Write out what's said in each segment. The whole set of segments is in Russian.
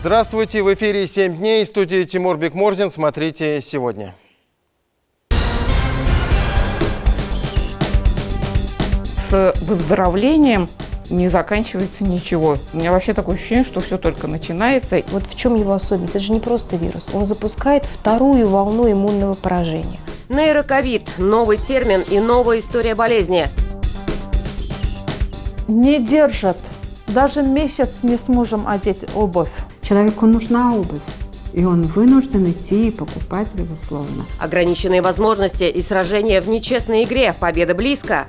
Здравствуйте, в эфире «7 дней», в студии Тимур Бекмурзин. Смотрите сегодня. С выздоровлением не заканчивается ничего. У меня вообще такое ощущение, что все только начинается. Вот в чем его особенность? Это же не просто вирус. Он запускает вторую волну иммунного поражения. Нейроковид – новый термин и новая история болезни. Не держат. Даже месяц не сможем одеть обувь. Человеку нужна обувь, и он вынужден идти и покупать, безусловно. Ограниченные возможности и сражения в нечестной игре. Победа близко.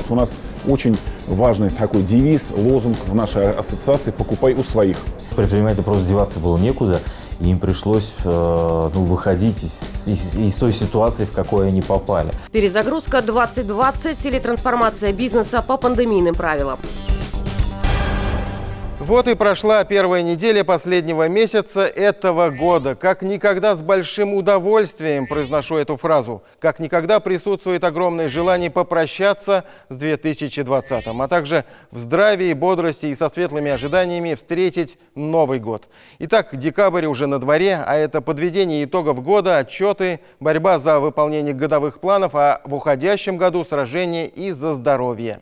У нас очень важный такой девиз, лозунг в нашей ассоциации «Покупай у своих». Предпринимателям просто деваться было некуда, и им пришлось выходить из той ситуации, в какой они попали. Перезагрузка 2020 или трансформация бизнеса по пандемийным правилам. Вот и прошла первая неделя последнего месяца этого года. Как никогда с большим удовольствием произношу эту фразу. Как никогда присутствует огромное желание попрощаться с 2020-м, а также в здравии, бодрости и со светлыми ожиданиями встретить Новый год. Итак, декабрь уже на дворе, а это подведение итогов года, отчеты, борьба за выполнение годовых планов, а в уходящем году сражение и за здоровье.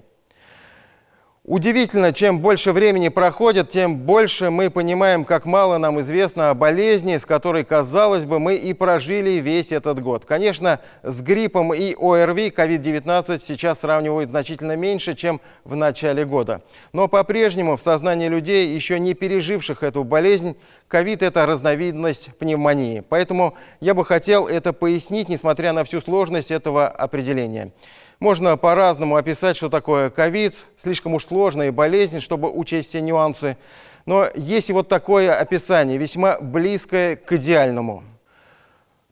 Удивительно, чем больше времени проходит, тем больше мы понимаем, как мало нам известно о болезни, с которой, казалось бы, мы и прожили весь этот год. Конечно, с гриппом и ОРВИ COVID-19 сейчас сравнивают значительно меньше, чем в начале года. Но по-прежнему в сознании людей, еще не переживших эту болезнь, ковид – это разновидность пневмонии. Поэтому я бы хотел это пояснить, несмотря на всю сложность этого определения. Можно по-разному описать, что такое ковид, слишком уж сложная болезнь, чтобы учесть все нюансы. Но есть и вот такое описание, весьма близкое к идеальному.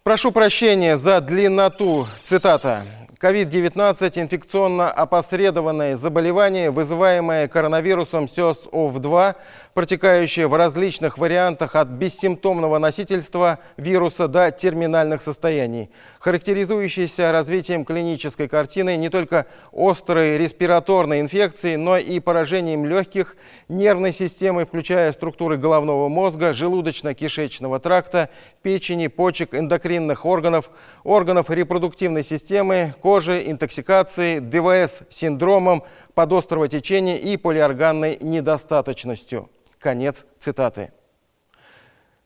Прошу прощения за длинноту, цитата. COVID-19 – инфекционно опосредованное заболевание, вызываемое коронавирусом SARS-CoV-2, протекающее в различных вариантах от бессимптомного носительства вируса до терминальных состояний, характеризующееся развитием клинической картины не только острой респираторной инфекции, но и поражением легких, нервной системы, включая структуры головного мозга, желудочно-кишечного тракта, печени, почек, эндокринных органов, органов репродуктивной системы, кожи, интоксикации, ДВС синдромом, подострого течения и полиорганной недостаточностью. Конец цитаты.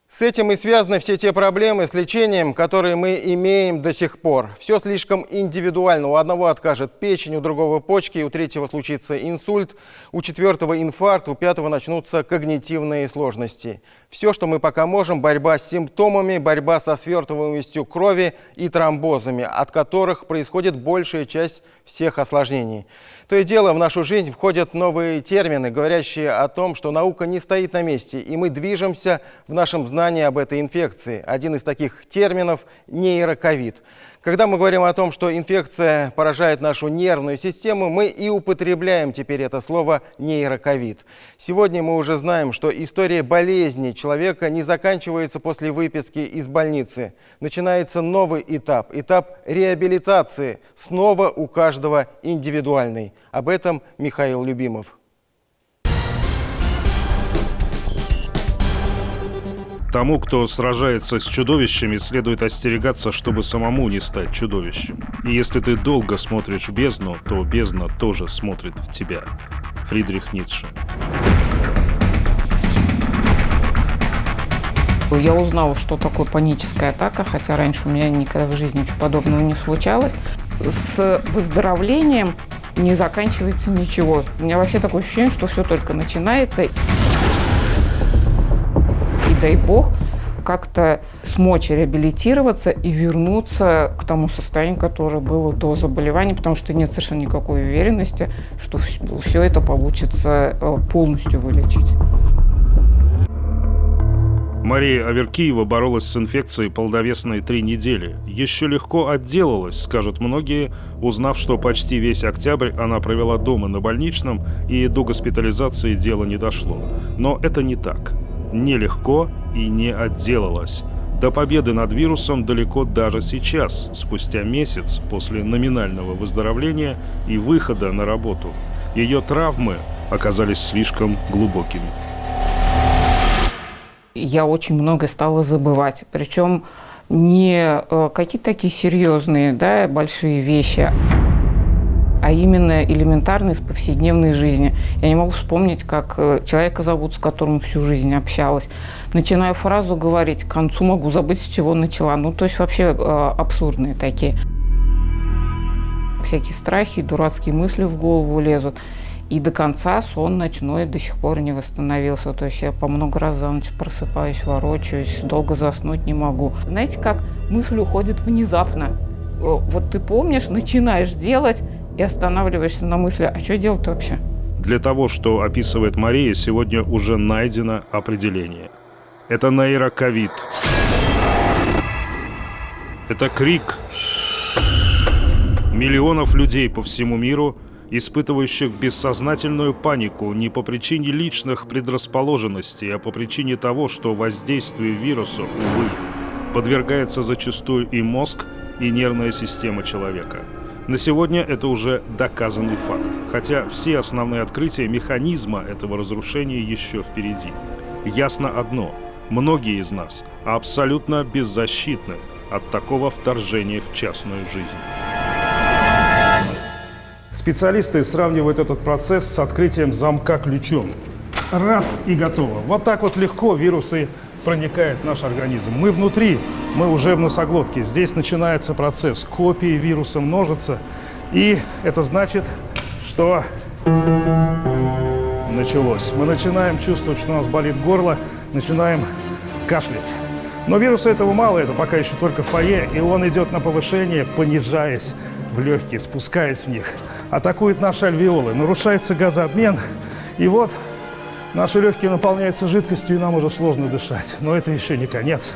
С этим и связаны все те проблемы с лечением, которые мы имеем до сих пор. Все слишком индивидуально. У одного откажет печень, у другого почки, у третьего случится инсульт, у четвертого инфаркт, у пятого начнутся когнитивные сложности. Все, что мы пока можем, борьба с симптомами, борьба со свертываемостью крови и тромбозами, от которых происходит большая часть всех осложнений. То и дело, в нашу жизнь входят новые термины, говорящие о том, что наука не стоит на месте, и мы движемся в нашем знании об этой инфекции. Один из таких терминов – нейроковид. Когда мы говорим о том, что инфекция поражает нашу нервную систему, мы и употребляем теперь это слово нейроковид. Сегодня мы уже знаем, что история болезни человека не заканчивается после выписки из больницы. Начинается новый этап, этап реабилитации, снова у каждого индивидуальный. Об этом Михаил Любимов. Тому, кто сражается с чудовищами, следует остерегаться, чтобы самому не стать чудовищем. И если ты долго смотришь в бездну, то бездна тоже смотрит в тебя. Фридрих Ницше. Я узнала, что такое паническая атака, хотя раньше у меня никогда в жизни ничего подобного не случалось. С выздоровлением не заканчивается ничего. У меня вообще такое ощущение, что все только начинается. И дай бог как-то смочь реабилитироваться и вернуться к тому состоянию, которое было до заболевания, потому что нет совершенно никакой уверенности, что все это получится полностью вылечить. Мария Аверкиева боролась с инфекцией полновесные 3 недели. Еще легко отделалась, скажут многие, узнав, что почти весь октябрь она провела дома на больничном, и до госпитализации дело не дошло. Но это не так. Нелегко и не отделалась. До победы над вирусом далеко даже сейчас, спустя месяц после номинального выздоровления и выхода на работу. Ее травмы оказались слишком глубокими. Я очень многое стала забывать. Причем не какие-то такие серьезные, да, большие вещи, а именно элементарные из повседневной жизни. Я не могу вспомнить, как человека зовут, с которым всю жизнь общалась. Начинаю фразу говорить, к концу могу забыть, с чего начала. Ну, то есть вообще абсурдные такие. Всякие страхи, дурацкие мысли в голову лезут. И до конца сон ночной до сих пор не восстановился. То есть я по много раз за ночь просыпаюсь, ворочаюсь, долго заснуть не могу. Знаете, как мысль уходит внезапно. Вот ты помнишь, начинаешь делать и останавливаешься на мысли, а что делать вообще? Для того, что описывает Мария, сегодня уже найдено определение. Это нейроковид. Это крик миллионов людей по всему миру, испытывающих бессознательную панику не по причине личных предрасположенностей, а по причине того, что воздействию вируса, увы, подвергается зачастую и мозг, и нервная система человека. На сегодня это уже доказанный факт, хотя все основные открытия механизма этого разрушения еще впереди. Ясно одно – многие из нас абсолютно беззащитны от такого вторжения в частную жизнь. Специалисты сравнивают этот процесс с открытием замка ключом. Раз и готово. Вот так вот легко вирусы проникают в наш организм. Мы внутри, мы уже в носоглотке. Здесь начинается процесс. Копии вируса множатся. И это значит, что началось. Мы начинаем чувствовать, что у нас болит горло, начинаем кашлять. Но вируса этого мало, это пока еще только фойе, и он идет на повышение, понижаясь в легкие, спускаясь в них. Атакует наши альвеолы, нарушается газообмен, и вот наши легкие наполняются жидкостью, и нам уже сложно дышать. Но это еще не конец.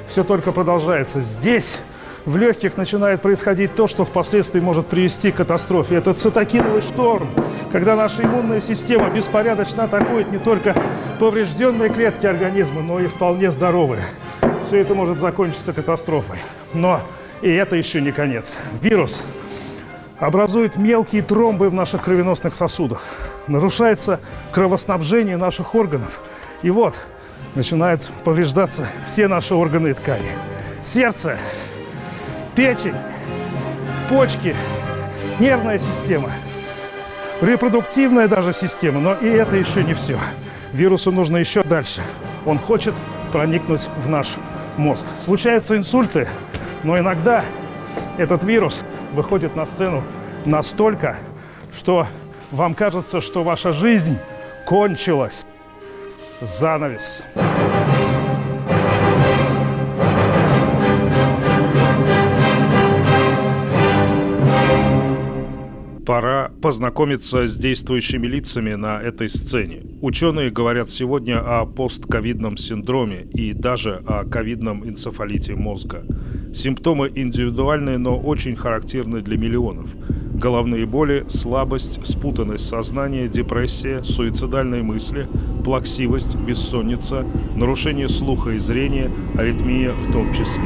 Все только продолжается. Здесь в легких начинает происходить то, что впоследствии может привести к катастрофе. Это цитокиновый шторм, когда наша иммунная система беспорядочно атакует не только поврежденные клетки организма, но и вполне здоровые. Все это может закончиться катастрофой. Но и это еще не конец. Вирус образует мелкие тромбы в наших кровеносных сосудах. Нарушается кровоснабжение наших органов. И вот начинают повреждаться все наши органы и ткани. Сердце, печень, почки, нервная система, репродуктивная даже система. Но и это еще не все. Вирусу нужно еще дальше. Он хочет проникнуть в наш мозг. Случаются инсульты, но иногда этот вирус выходит на сцену настолько, что вам кажется, что ваша жизнь кончилась. Занавес. Пора познакомиться с действующими лицами на этой сцене. Ученые говорят сегодня о постковидном синдроме и даже о ковидном энцефалите мозга. Симптомы индивидуальные, но очень характерны для миллионов. Головные боли, слабость, спутанность сознания, депрессия, суицидальные мысли, плаксивость, бессонница, нарушение слуха и зрения, аритмия в том числе.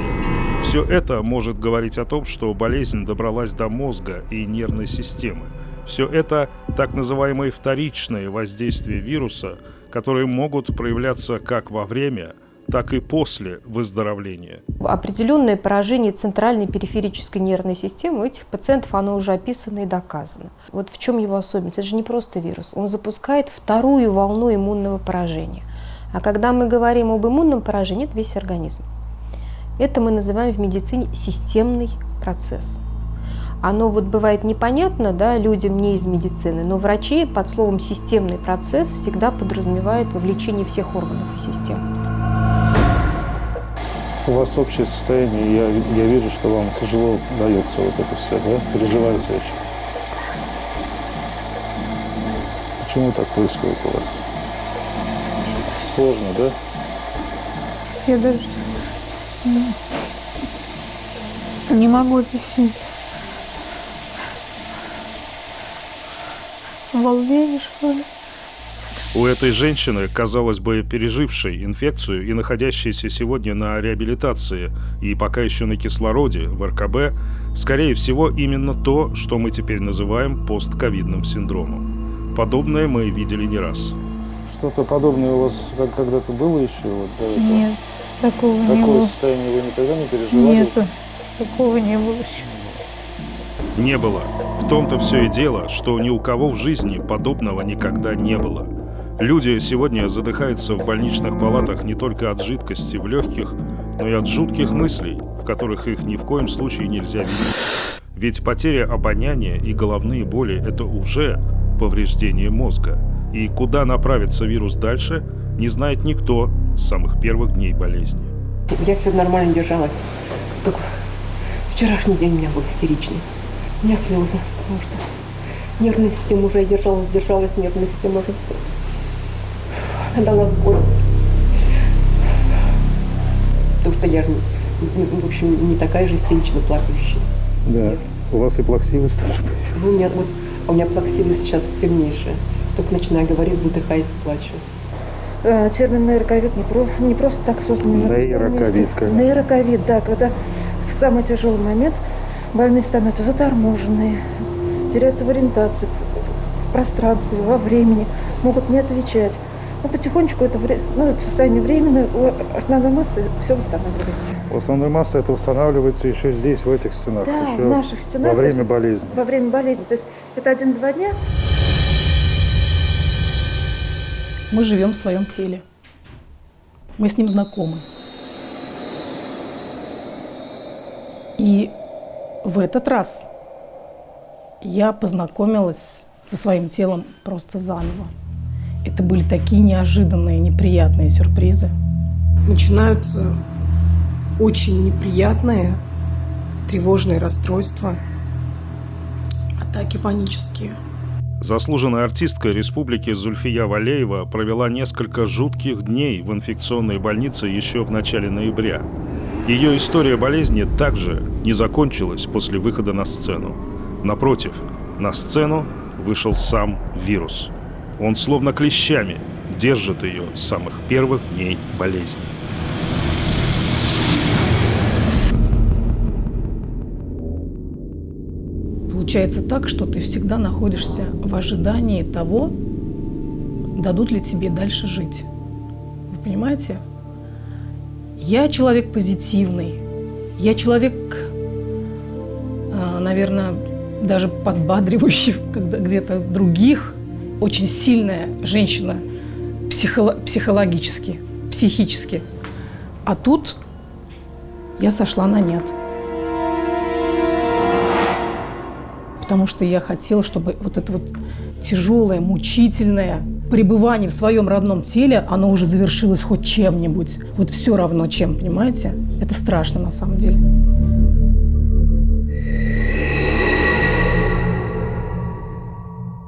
Все это может говорить о том, что болезнь добралась до мозга и нервной системы. Все это так называемые вторичные воздействия вируса, которые могут проявляться как во время, так и после выздоровления. Определенное поражение центральной периферической нервной системы у этих пациентов, оно уже описано и доказано. Вот в чем его особенность? Это же не просто вирус. Он запускает вторую волну иммунного поражения. А когда мы говорим об иммунном поражении, это весь организм. Это мы называем в медицине системный процесс. Оно вот бывает непонятно, да, людям не из медицины, но врачи под словом «системный процесс» всегда подразумевают вовлечение всех органов и систем. У вас общее состояние, я вижу, что вам тяжело дается вот это все, да? Переживаете очень. Почему так происходит у вас? Сложно, да? Я даже не могу объяснить. Волнение, что ли? У этой женщины, казалось бы, пережившей инфекцию и находящейся сегодня на реабилитации и пока еще на кислороде в РКБ, скорее всего, именно то, что мы теперь называем постковидным синдромом. Подобное мы видели не раз. Что-то подобное у вас когда-то было еще? Вот, до этого? Нет, такого не Такое было. состояние вы никогда не переживали? Нет, такого не было еще. Не было. В том-то все и дело, что ни у кого в жизни подобного никогда не было. Люди сегодня задыхаются в больничных палатах не только от жидкости в легких, но и от жутких мыслей, в которых их ни в коем случае нельзя винить. Ведь потеря обоняния и головные боли – это уже повреждение мозга. И куда направится вирус дальше, не знает никто с самых первых дней болезни. Я все нормально держалась. Только вчерашний день у меня был истеричный. У меня слезы, потому что нервная система уже держалась, нервная система уже все. Дала сбой. Потому что я, в общем, не такая же истерично плакающая. Да. Нет. У вас и плаксивость тоже будет? У меня плаксивость сейчас сильнейшая. Только начинаю говорить, задыхаясь, плачу. Термин нейроковид не просто так создан. Нейроковид, конечно. Нейроковид, да, когда в самый тяжелый момент больные становятся заторможенные, теряются в ориентации, в пространстве, во времени, могут не отвечать. Но потихонечку это состояние временное, у основной массы все восстанавливается. У основной массы это восстанавливается еще здесь, в этих стенах. Да, еще в наших стенах. во время болезни. Во время болезни. То есть это 1-2 дня. Мы живем в своем теле. Мы с ним знакомы. И в этот раз я познакомилась со своим телом просто заново. Это были такие неожиданные, неприятные сюрпризы. Начинаются очень неприятные, тревожные расстройства, атаки панические. Заслуженная артистка республики Зульфия Валеева провела несколько жутких дней в инфекционной больнице еще в начале ноября. Ее история болезни также не закончилась после выхода на сцену. Напротив, на сцену вышел сам вирус. Он словно клещами держит ее с самых первых дней болезни. Получается так, что ты всегда находишься в ожидании того, дадут ли тебе дальше жить. Вы понимаете? Я человек позитивный. Я человек, наверное, даже подбадривающий, когда где-то других. Очень сильная женщина психологически, психически. А тут я сошла на нет. Потому что я хотела, чтобы вот это вот тяжелое, мучительное пребывание в своем родном теле, оно уже завершилось хоть чем-нибудь. Вот все равно чем, понимаете? Это страшно на самом деле.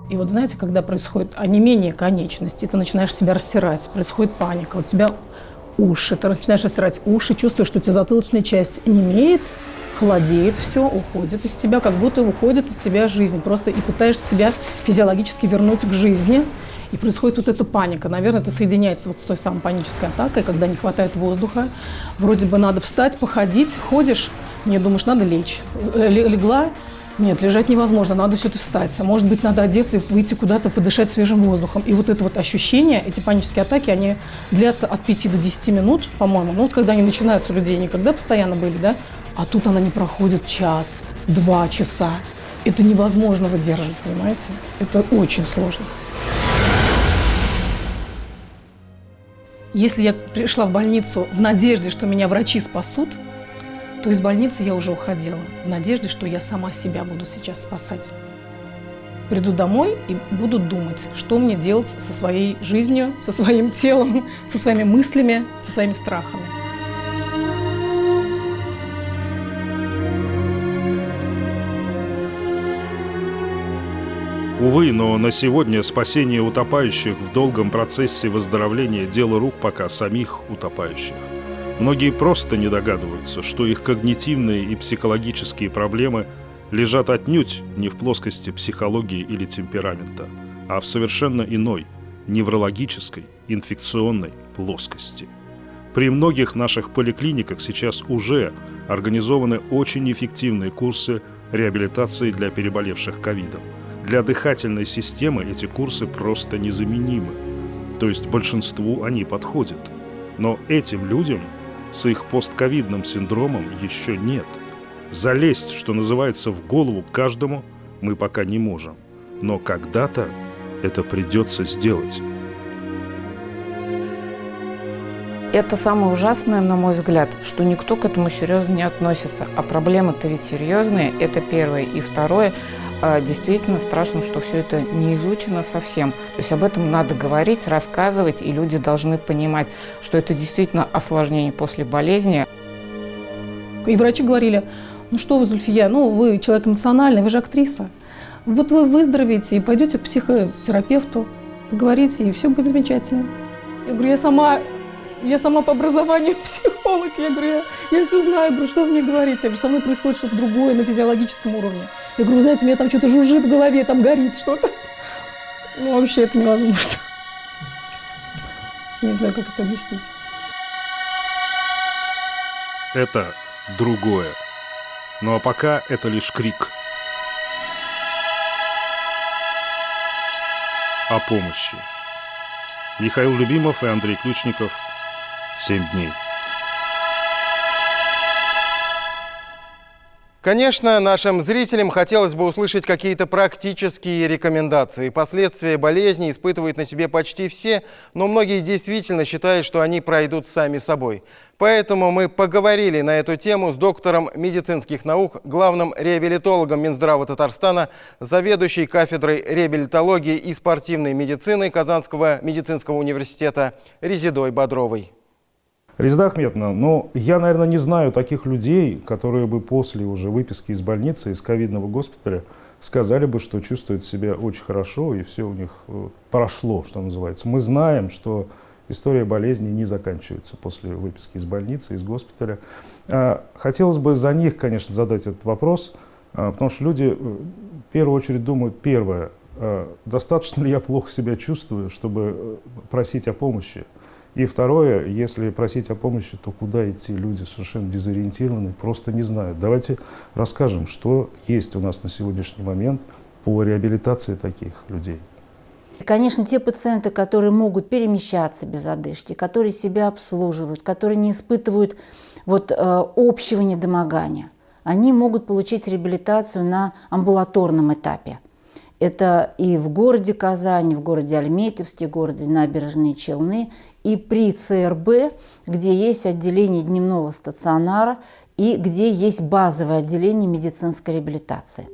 И вот знаете, когда происходит онемение конечностей, ты начинаешь себя растирать, происходит паника, у тебя уши, ты начинаешь растирать уши, чувствуешь, что у тебя затылочная часть немеет, холодеет, все уходит из тебя, как будто уходит из тебя жизнь. Просто и пытаешься себя физиологически вернуть к жизни. И происходит вот эта паника. Наверное, это соединяется вот с той самой панической атакой, когда не хватает воздуха. Вроде бы надо встать, походить, ходишь, не думаешь, надо лечь. Легла, нет, лежать невозможно, надо все-таки встать. А может быть, надо одеться и выйти куда-то, подышать свежим воздухом. И вот это вот ощущение, эти панические атаки, они длятся от 5 до 10 минут, по-моему. Ну вот когда они начинаются у людей, никогда постоянно были, да? А тут она не проходит час, 2 часа. Это невозможно выдержать, понимаете? Это очень сложно. Если я пришла в больницу в надежде, что меня врачи спасут, то из больницы я уже уходила в надежде, что я сама себя буду сейчас спасать. Приду домой и буду думать, что мне делать со своей жизнью, со своим телом, со своими мыслями, со своими страхами. Увы, но на сегодня спасение утопающих в долгом процессе выздоровления – дело рук пока самих утопающих. Многие просто не догадываются, что их когнитивные и психологические проблемы лежат отнюдь не в плоскости психологии или темперамента, а в совершенно иной, неврологической, инфекционной плоскости. При многих наших поликлиниках сейчас уже организованы очень эффективные курсы реабилитации для переболевших ковидом. Для дыхательной системы эти курсы просто незаменимы. То есть большинству они подходят. Но этим людям с их постковидным синдромом еще нет. Залезть, что называется, в голову каждому мы пока не можем. Но когда-то это придется сделать. Это самое ужасное, на мой взгляд, что никто к этому серьезно не относится. А проблемы-то ведь серьезные, это первое. И второе, действительно страшно, что все это не изучено совсем. То есть об этом надо говорить, рассказывать, и люди должны понимать, что это действительно осложнение после болезни. И врачи говорили: ну что вы, Зульфия, ну вы человек эмоциональный, вы же актриса. Вот вы выздоровеете и пойдете к психотерапевту, поговорите, и все будет замечательно. Я говорю, я сама по образованию психолог. Я говорю, я все знаю, говорю, что вы мне говорите? Я говорю, со мной происходит что-то другое на физиологическом уровне. Я говорю, вы знаете, у меня там что-то жужжит в голове, там горит что-то. Ну, вообще это невозможно. Не знаю, как это объяснить. Это другое. Ну а пока это лишь крик о помощи. Михаил Любимов и Андрей Ключников. 7 дней. Конечно, нашим зрителям хотелось бы услышать какие-то практические рекомендации. Последствия болезни испытывают на себе почти все, но многие действительно считают, что они пройдут сами собой. Поэтому мы поговорили на эту тему с доктором медицинских наук, главным реабилитологом Минздрава Татарстана, заведующей кафедрой реабилитологии и спортивной медицины Казанского медицинского университета Резидой Бодровой. Резида Ахметовна, я, наверное, не знаю таких людей, которые бы после уже выписки из больницы, из ковидного госпиталя, сказали бы, что чувствуют себя очень хорошо и все у них прошло, что называется. Мы знаем, что история болезни не заканчивается после выписки из больницы, из госпиталя. Хотелось бы за них, конечно, задать этот вопрос, потому что люди в первую очередь думают, первое, достаточно ли я плохо себя чувствую, чтобы просить о помощи. И второе, если просить о помощи, то куда идти? Люди совершенно дезориентированы, просто не знают. Давайте расскажем, что есть у нас на сегодняшний момент по реабилитации таких людей. Конечно, те пациенты, которые могут перемещаться без одышки, которые себя обслуживают, которые не испытывают общего недомогания, они могут получить реабилитацию на амбулаторном этапе. Это и в городе Казань, в городе Альметьевске, в городе Набережные Челны, и при ЦРБ, где есть отделение дневного стационара и где есть базовое отделение медицинской реабилитации.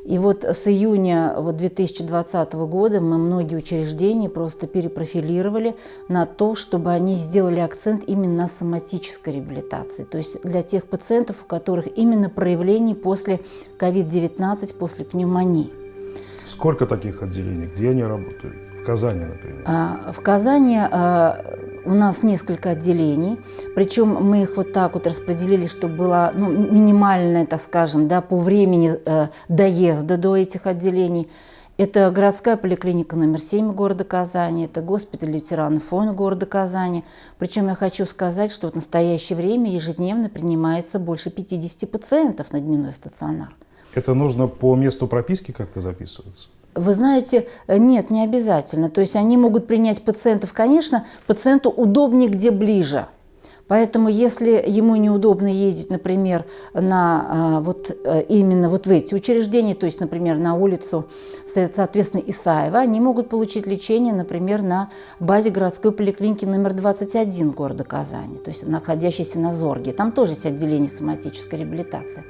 И с июня 2020 года мы многие учреждения просто перепрофилировали на то, чтобы они сделали акцент именно на соматической реабилитации. То есть для тех пациентов, у которых именно проявления после COVID-19, после пневмонии. Сколько таких отделений? Где они работают? В Казани, например? В Казани у нас несколько отделений, причем мы их распределили, чтобы было минимальное, так скажем, по времени доезда до этих отделений. Это городская поликлиника номер 7 города Казани, это госпиталь ветеранов ФОН города Казани. Причем я хочу сказать, что в настоящее время ежедневно принимается больше 50 пациентов на дневной стационар. Это нужно по месту прописки как-то записываться? Вы знаете, нет, не обязательно. То есть они могут принять пациентов, конечно, пациенту удобнее, где ближе. Поэтому если ему неудобно ездить, например, на именно в эти учреждения, то есть, например, на улицу, соответственно, Исаева, они могут получить лечение, например, на базе городской поликлиники номер 21 города Казани, то есть находящейся на Зорге. Там тоже есть отделение соматической реабилитации.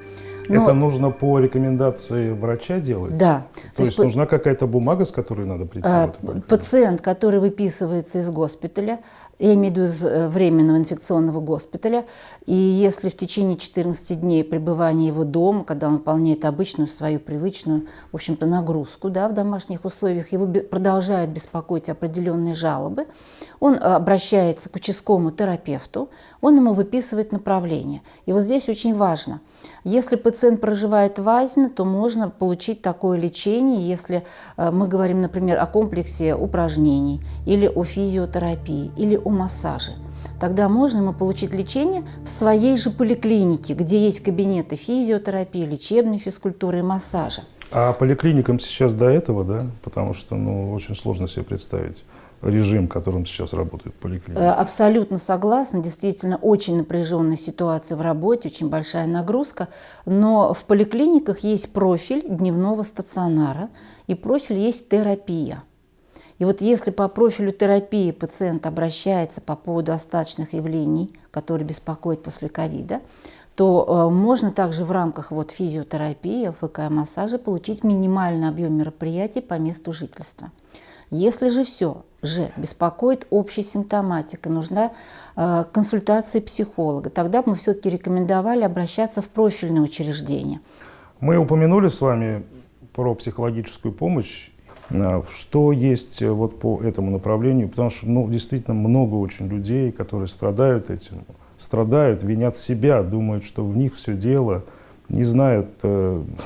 Это нужно по рекомендации врача делать? Да. То есть нужна какая-то бумага, с которой надо прийти в эту поликлинику? Пациент, который выписывается из госпиталя, я имею в виду из временного инфекционного госпиталя, и если в течение 14 дней пребывания его дома, когда он выполняет обычную свою привычную, в общем-то, нагрузку в домашних условиях, его продолжают беспокоить определенные жалобы, он обращается к участковому терапевту, он ему выписывает направление. И здесь очень важно, если пациент проживает в Азино, то можно получить такое лечение, если мы говорим, например, о комплексе упражнений, или о физиотерапии, или о массаже. Тогда можно ему получить лечение в своей же поликлинике, где есть кабинеты физиотерапии, лечебной физкультуры и массажа. А поликлиникам сейчас до этого, да? Потому что очень сложно себе представить. режим, которым сейчас работает поликлиника? Абсолютно согласна. Действительно, очень напряженная ситуация в работе, очень большая нагрузка. Но в поликлиниках есть профиль дневного стационара и профиль есть терапия. И вот если по профилю терапии пациент обращается по поводу остаточных явлений, которые беспокоят после ковида, то можно также в рамках физиотерапии, ЛФК и массажа получить минимальный объем мероприятий по месту жительства. Если же все же беспокоит общая симптоматика, нужна консультация психолога, тогда мы все-таки рекомендовали обращаться в профильное учреждение. Мы упомянули с вами про психологическую помощь. Что есть по этому направлению? Потому что действительно много очень людей, которые страдают этим. Страдают, винят себя, думают, что в них все дело, не знают,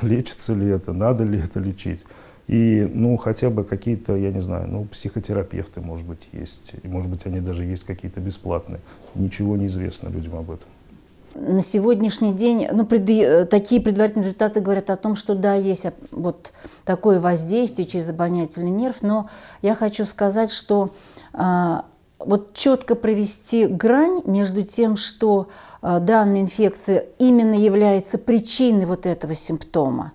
лечится ли это, надо ли это лечить. И хотя бы какие-то, я не знаю, психотерапевты, может быть, есть. И, может быть, они даже есть какие-то бесплатные. Ничего не известно людям об этом. На сегодняшний день такие предварительные результаты говорят о том, что да, есть такое воздействие через обонятельный нерв, но я хочу сказать, что четко провести грань между тем, что данная инфекция именно является причиной этого симптома,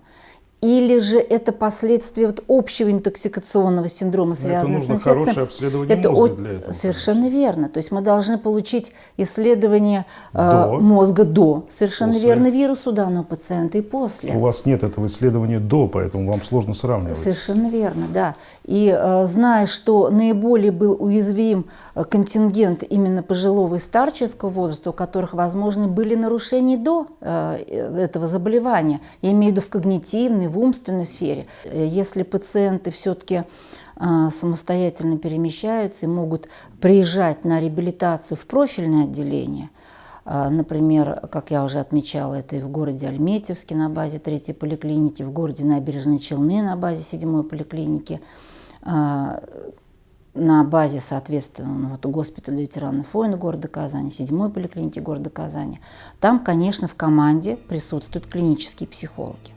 или же это последствия общего интоксикационного синдрома, связанного с инфекцией. Это нужно хорошее обследование мозга для этого. Совершенно верно. То есть мы должны получить исследование мозга до, совершенно верно, вируса у данного пациента и после. У вас нет этого исследования до, поэтому вам сложно сравнивать. Совершенно верно, да. И зная, что наиболее был уязвим контингент именно пожилого и старческого возраста, у которых, возможно, были нарушения до этого заболевания, я имею в виду в когнитивной, в умственной сфере. Если пациенты все-таки самостоятельно перемещаются и могут приезжать на реабилитацию в профильное отделение, например, как я уже отмечала, это и в городе Альметьевске на базе 3-й поликлиники, в городе Набережные Челны на базе 7-й поликлиники, на базе, соответственно, госпиталя ветеранов войн города Казани, 7-й поликлиники города Казани. Там, конечно, в команде присутствуют клинические психологи.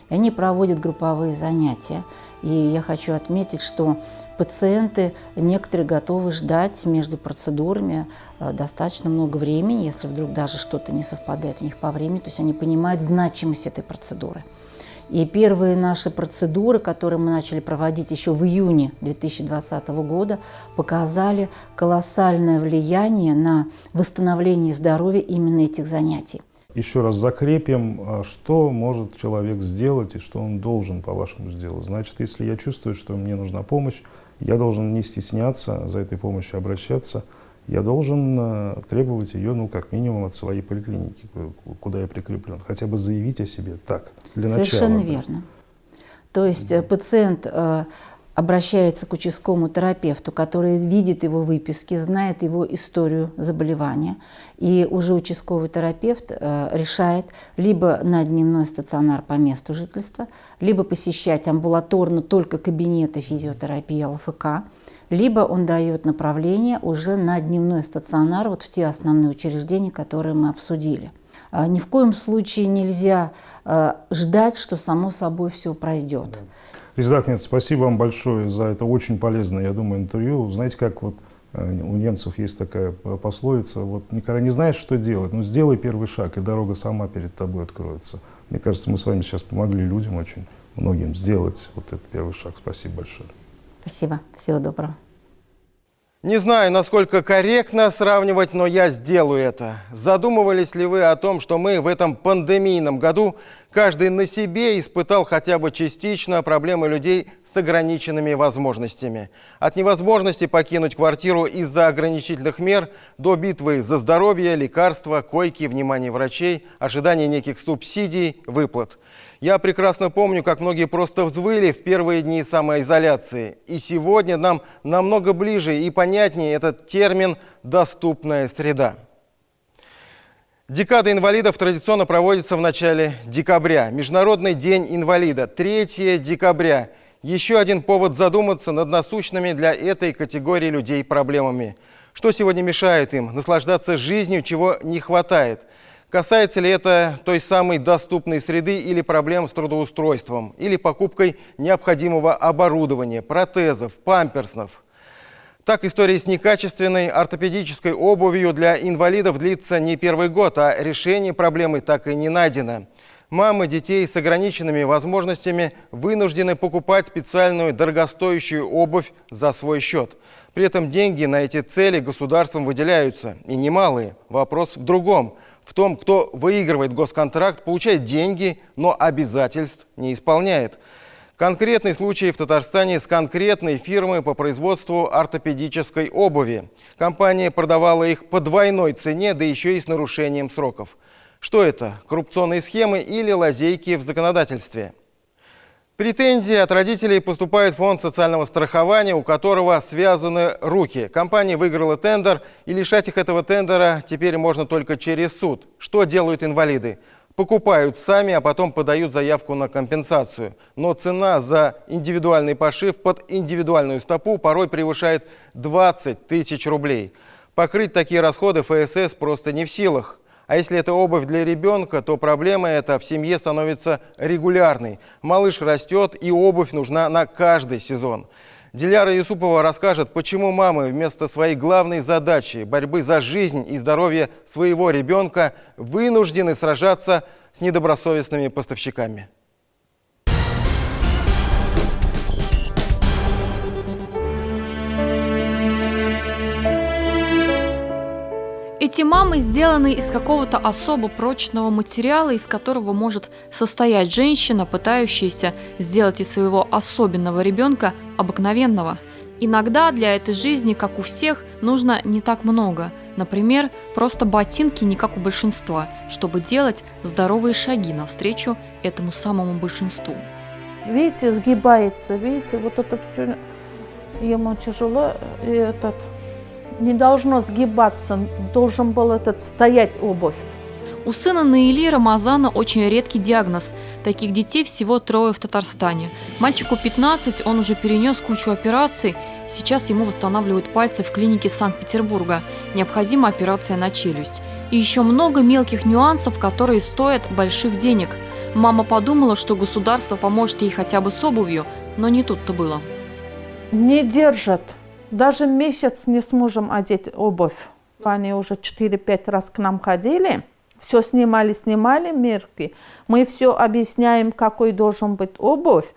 И они проводят групповые занятия. И я хочу отметить, что пациенты некоторые готовы ждать между процедурами достаточно много времени, если вдруг даже что-то не совпадает у них по времени, то есть они понимают значимость этой процедуры. И первые наши процедуры, которые мы начали проводить еще в июне 2020 года, показали колоссальное влияние на восстановление здоровья именно этих занятий. Еще раз закрепим, что может человек сделать и что он должен, по-вашему, сделать. Значит, если я чувствую, что мне нужна помощь, я должен не стесняться за этой помощью обращаться, я должен требовать ее, как минимум, от своей поликлиники, куда я прикреплен. Хотя бы заявить о себе так, для начала. Совершенно верно. То есть пациент обращается к участковому терапевту, который видит его выписки, знает его историю заболевания. И уже участковый терапевт решает либо на дневной стационар по месту жительства, либо посещать амбулаторно только кабинеты физиотерапии ЛФК, либо он дает направление уже на дневной стационар, в те основные учреждения, которые мы обсудили. Ни в коем случае нельзя ждать, что само собой все пройдет. Резеда Ахметовна, спасибо вам большое за это очень полезное, я думаю, интервью. Знаете, как у немцев есть такая пословица, никогда не знаешь, что делать, но сделай первый шаг, и дорога сама перед тобой откроется. Мне кажется, мы с вами сейчас помогли людям очень многим сделать этот первый шаг. Спасибо большое. Спасибо. Всего доброго. Не знаю, насколько корректно сравнивать, но я сделаю это. Задумывались ли вы о том, что мы в этом пандемийном году каждый на себе испытал хотя бы частично проблемы людей с ограниченными возможностями? От невозможности покинуть квартиру из-за ограничительных мер до битвы за здоровье, лекарства, койки, внимание врачей, ожидания неких субсидий, выплат. Я прекрасно помню, как многие просто взвыли в первые дни самоизоляции. И сегодня нам намного ближе и понятнее этот термин «доступная среда». Декада инвалидов традиционно проводится в начале декабря. Международный день инвалида, 3 декабря. Еще один повод задуматься над насущными для этой категории людей проблемами. Что сегодня мешает им наслаждаться жизнью, чего не хватает? Касается ли это той самой доступной среды или проблем с трудоустройством, или покупкой необходимого оборудования, протезов, памперсов? Так, история с некачественной ортопедической обувью для инвалидов длится не первый год, а решение проблемы так и не найдено. Мамы детей с ограниченными возможностями вынуждены покупать специальную дорогостоящую обувь за свой счет. При этом деньги на эти цели государством выделяются, и немалые. Вопрос в другом. В том, кто выигрывает госконтракт, получает деньги, но обязательств не исполняет. Конкретный случай в Татарстане с конкретной фирмой по производству ортопедической обуви. Компания продавала их по двойной цене, да еще и с нарушением сроков. Что это? Коррупционные схемы или лазейки в законодательстве? Претензии от родителей поступают в фонд социального страхования, у которого связаны руки. Компания выиграла тендер, и лишать их этого тендера теперь можно только через суд. Что делают инвалиды? Покупают сами, а потом подают заявку на компенсацию. Но цена за индивидуальный пошив под индивидуальную стопу порой превышает 20 тысяч рублей. Покрыть такие расходы ФСС просто не в силах. А если это обувь для ребенка, то проблема эта в семье становится регулярной. Малыш растет, и обувь нужна на каждый сезон. Диляра Юсупова расскажет, почему мамы вместо своей главной задачи – борьбы за жизнь и здоровье своего ребенка вынуждены сражаться с недобросовестными поставщиками. Эти мамы сделаны из какого-то особо прочного материала, из которого может состоять женщина, пытающаяся сделать из своего особенного ребенка обыкновенного. Иногда для этой жизни, как у всех, нужно не так много. Например, просто ботинки не как у большинства, чтобы делать здоровые шаги навстречу этому самому большинству. Видите, сгибается, видите, вот это все ему тяжело, и не должно сгибаться, должен был стоять обувь. У сына Наили Рамазана очень редкий диагноз. Таких детей всего 3 в Татарстане. Мальчику 15, он уже перенес кучу операций. Сейчас ему восстанавливают пальцы в клинике Санкт-Петербурга. Необходима операция на челюсть. И еще много мелких нюансов, которые стоят больших денег. Мама подумала, что государство поможет ей хотя бы с обувью, но не тут-то было. Не держат. Даже месяц не сможем одеть обувь. Они уже 4-5 раз к нам ходили, все снимали мерки. Мы все объясняем, какой должен быть обувь.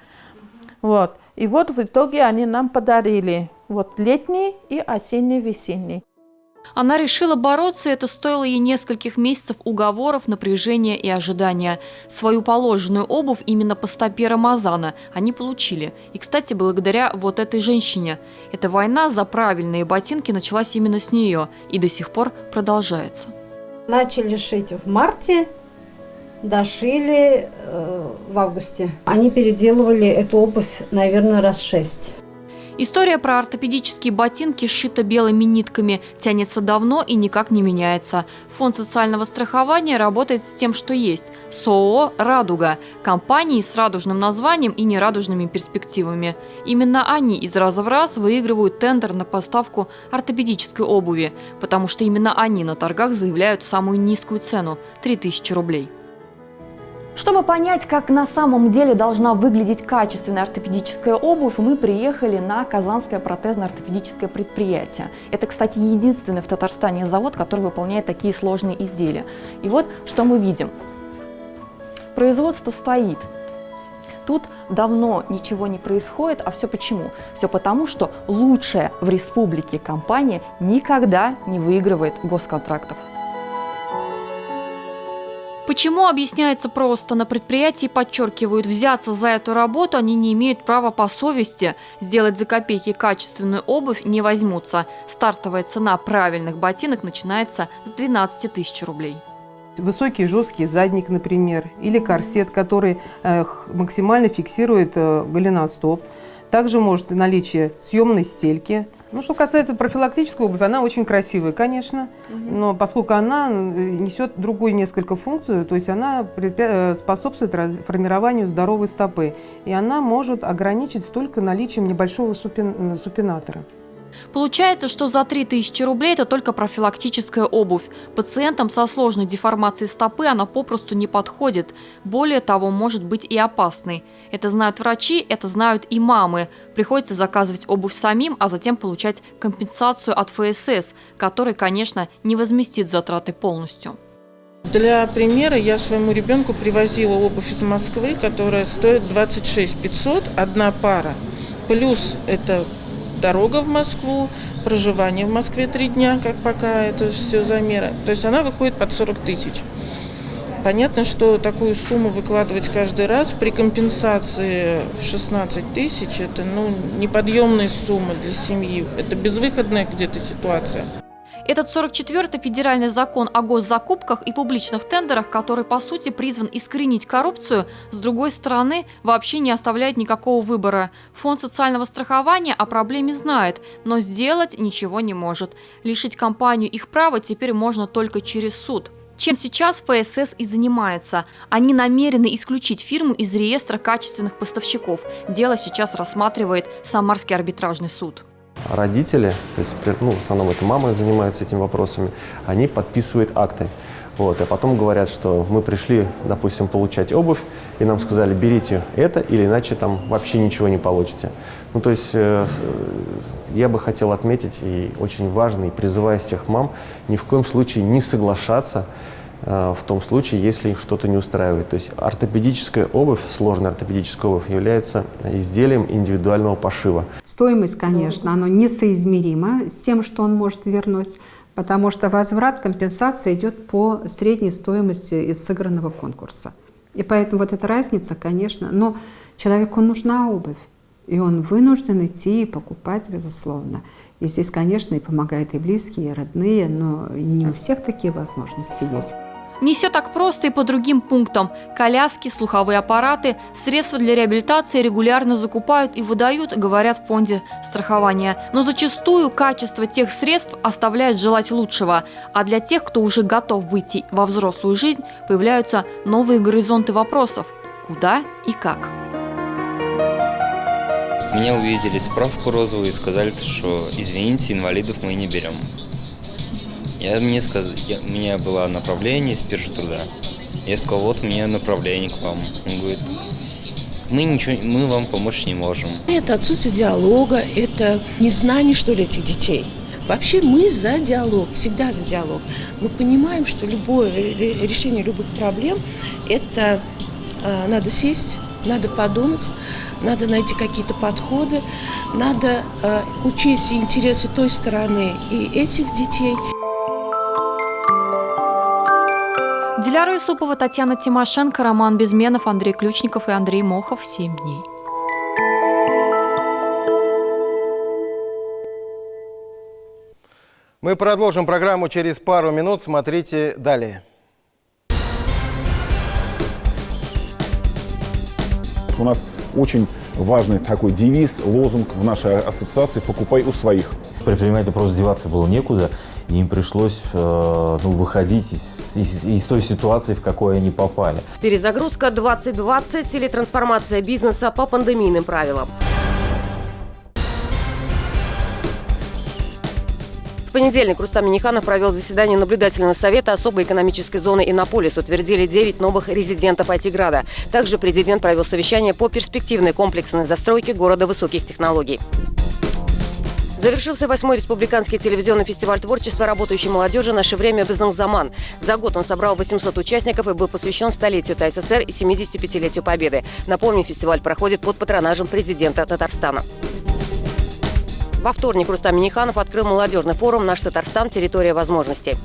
Вот. И вот в итоге они нам подарили летний и осенний-весенний. Она решила бороться, и это стоило ей нескольких месяцев уговоров, напряжения и ожидания. Свою положенную обувь именно по стопе Рамазана они получили. И, кстати, благодаря вот этой женщине. Эта война за правильные ботинки началась именно с нее и до сих пор продолжается. Начали шить в марте, дошили в августе. Они переделывали эту обувь, наверное, раз 6. История про ортопедические ботинки, сшита белыми нитками, тянется давно и никак не меняется. Фонд социального страхования работает с тем, что есть. с ООО «Радуга» – компании с радужным названием и нерадужными перспективами. Именно они из раза в раз выигрывают тендер на поставку ортопедической обуви, потому что именно они на торгах заявляют самую низкую цену – 3000 рублей. Чтобы понять, как на самом деле должна выглядеть качественная ортопедическая обувь, мы приехали на Казанское протезно-ортопедическое предприятие. Это, кстати, единственный в Татарстане завод, который выполняет такие сложные изделия. И вот что мы видим. Производство стоит. Тут давно ничего не происходит, а все почему? Все потому, что лучшая в республике компания никогда не выигрывает госконтрактов. Почему, объясняется просто. На предприятии подчеркивают, взяться за эту работу они не имеют права по совести. Сделать за копейки качественную обувь не возьмутся. Стартовая цена правильных ботинок начинается с 12 тысяч рублей. Высокий жесткий задник, например, или корсет, который максимально фиксирует голеностоп. Также может наличие съемной стельки. Ну, что касается профилактической обуви, она очень красивая, конечно, но поскольку она несет другую несколько функцию, то есть она способствует формированию здоровой стопы, и она может ограничить только наличием небольшого супинатора. Получается, что за 3000 рублей это только профилактическая обувь. Пациентам со сложной деформацией стопы она попросту не подходит. Более того, может быть и опасной. Это знают врачи, это знают и мамы. Приходится заказывать обувь самим, а затем получать компенсацию от ФСС, который, конечно, не возместит затраты полностью. Для примера, я своему ребенку привозила обувь из Москвы, которая стоит 26 500, одна пара. Плюс это дорога в Москву, проживание в Москве 3 дня, как пока это все замеры. То есть она выходит под 40 000. Понятно, что такую сумму выкладывать каждый раз при компенсации в 16 000 это неподъемная сумма для семьи. Это безвыходная где-то ситуация. Этот 44-й федеральный закон о госзакупках и публичных тендерах, который по сути призван искоренить коррупцию, с другой стороны, вообще не оставляет никакого выбора. Фонд социального страхования о проблеме знает, но сделать ничего не может. Лишить компанию их права теперь можно только через суд. Чем сейчас ФСС и занимается. Они намерены исключить фирму из реестра качественных поставщиков. Дело сейчас рассматривает Самарский арбитражный суд. Родители, то есть, в основном это мама занимается этими вопросами, они подписывают акты. А потом говорят, что мы пришли, допустим, получать обувь, и нам сказали, берите это, или иначе там вообще ничего не получите. То есть я бы хотел отметить, и очень важно, и призываю всех мам, ни в коем случае не соглашаться в том случае, если их что-то не устраивает. То есть ортопедическая обувь, сложная ортопедическая обувь является изделием индивидуального пошива. Стоимость, конечно, она несоизмерима с тем, что он может вернуть, потому что возврат, компенсация идет по средней стоимости из сыгранного конкурса. И поэтому эта разница, конечно, но человеку нужна обувь, и он вынужден идти и покупать, безусловно. И здесь, конечно, и помогают и близкие, и родные, но не у всех такие возможности есть. Не все так просто и по другим пунктам. Коляски, слуховые аппараты, средства для реабилитации регулярно закупают и выдают, говорят в фонде страхования. Но зачастую качество тех средств оставляет желать лучшего. А для тех, кто уже готов выйти во взрослую жизнь, появляются новые горизонты вопросов. Куда и как? Меня увидели справку розовую и сказали, что извините, инвалидов мы не берем. У меня было направление из Пиржтруда. Я сказал, вот у меня направление к вам. Он говорит, мы вам помочь не можем. Это отсутствие диалога, это незнание, что ли, этих детей. Вообще мы за диалог, всегда за диалог. Мы понимаем, что любое решение любых проблем, это надо сесть, надо подумать, надо найти какие-то подходы, надо учесть интересы той стороны и этих детей. Диляра Юсупова, Татьяна Тимошенко, Роман Безменов, Андрей Ключников и Андрей Мохов. 7 дней. Мы продолжим программу через пару минут. Смотрите далее. У нас очень важный такой девиз, лозунг в нашей ассоциации «Покупай у своих». Предпринимателям просто деваться было некуда, и им пришлось выходить из той ситуации, в какой они попали. Перезагрузка 2020 или трансформация бизнеса по пандемийным правилам. В понедельник Рустам Минниханов провел заседание наблюдательного совета особой экономической зоны «Иннополис». Утвердили 9 новых резидентов IT-града. Также президент провел совещание по перспективной комплексной застройке города высоких технологий. Завершился 8-й республиканский телевизионный фестиваль творчества работающей молодежи «Наше время Безназаман». За год он собрал 800 участников и был посвящен столетию ТССР и 75-летию Победы. Напомню, фестиваль проходит под патронажем президента Татарстана. Во вторник Рустам Минниханов открыл молодежный форум «Наш Татарстан. Территория возможностей».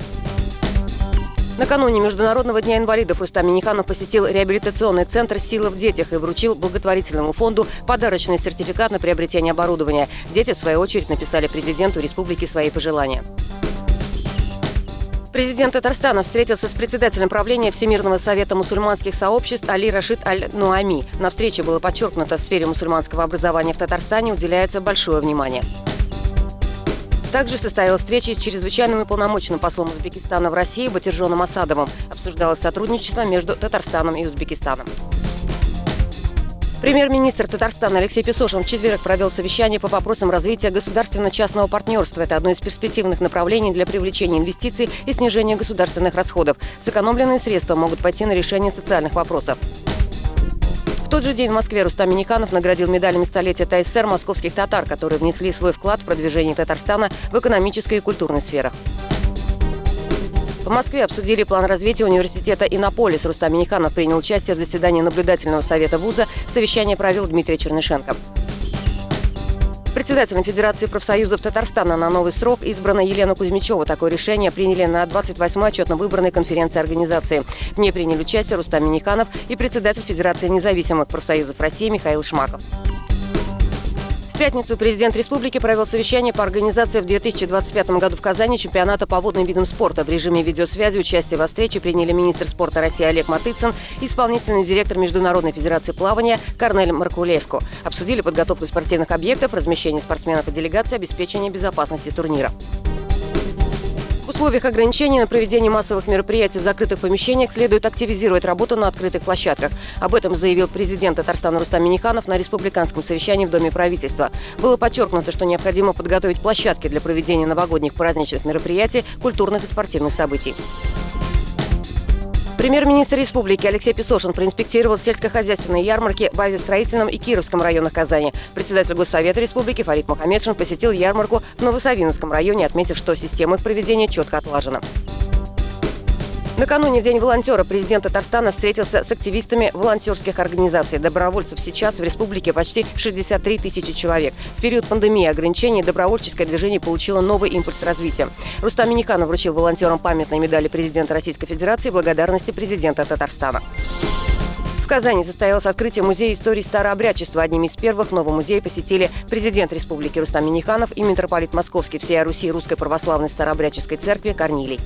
Накануне Международного дня инвалидов Рустам Минниханов посетил реабилитационный центр «Сила в детях» и вручил благотворительному фонду подарочный сертификат на приобретение оборудования. Дети, в свою очередь, написали президенту республики свои пожелания. Президент Татарстана встретился с председателем правления Всемирного совета мусульманских сообществ Али Рашид Аль-Нуами. На встрече было подчеркнуто, в сфере мусульманского образования в Татарстане уделяется большое внимание. Также состоялась встреча с чрезвычайным и полномочным послом Узбекистана в России Батиржоном Асадовым. Обсуждалось сотрудничество между Татарстаном и Узбекистаном. Премьер-министр Татарстана Алексей Песошин в четверг провел совещание по вопросам развития государственно-частного партнерства. Это одно из перспективных направлений для привлечения инвестиций и снижения государственных расходов. Сэкономленные средства могут пойти на решение социальных вопросов. В тот же день в Москве Рустам Минниханов наградил медалями столетия ТССР московских татар, которые внесли свой вклад в продвижение Татарстана в экономической и культурной сферах. В Москве обсудили план развития университета «Иннополис». Рустам Минниханов принял участие в заседании наблюдательного совета вуза. Совещание провел Дмитрий Чернышенко. Председателем Федерации профсоюзов Татарстана на новый срок избрана Елена Кузьмичева. Такое решение приняли на 28-й отчетно-выборной конференции организации. В ней приняли участие Рустам Минниханов и председатель Федерации независимых профсоюзов России Михаил Шмаков. В пятницу президент республики провел совещание по организации в 2025 году в Казани чемпионата по водным видам спорта. В режиме видеосвязи участие во встрече приняли министр спорта России Олег Матыцын и исполнительный директор Международной федерации плавания Корнель Маркулеско. Обсудили подготовку спортивных объектов, размещение спортсменов и делегаций, обеспечение безопасности турнира. В условиях ограничений на проведение массовых мероприятий в закрытых помещениях следует активизировать работу на открытых площадках. Об этом заявил президент Татарстана Рустам Минниханов на республиканском совещании в Доме правительства. Было подчеркнуто, что необходимо подготовить площадки для проведения новогодних праздничных мероприятий, культурных и спортивных событий. Премьер-министр республики Алексей Песошин проинспектировал сельскохозяйственные ярмарки в Авиастроительном и Кировском районах Казани. Председатель Госсовета республики Фарид Мухаммедшин посетил ярмарку в Новосавиновском районе, отметив, что система их проведения четко отлажена. Накануне, в День волонтера, президент Татарстана встретился с активистами волонтерских организаций. Добровольцев сейчас в республике почти 63 тысячи человек. В период пандемии и ограничений добровольческое движение получило новый импульс развития. Рустам Минниханов вручил волонтерам памятные медали президента Российской Федерации и благодарности президента Татарстана. В Казани состоялось открытие Музея истории старообрядчества. Одними из первых новый музей посетили президент республики Рустам Минниханов и митрополит Московский всея Руси Русской Православной Старообрядческой Церкви Корнилий.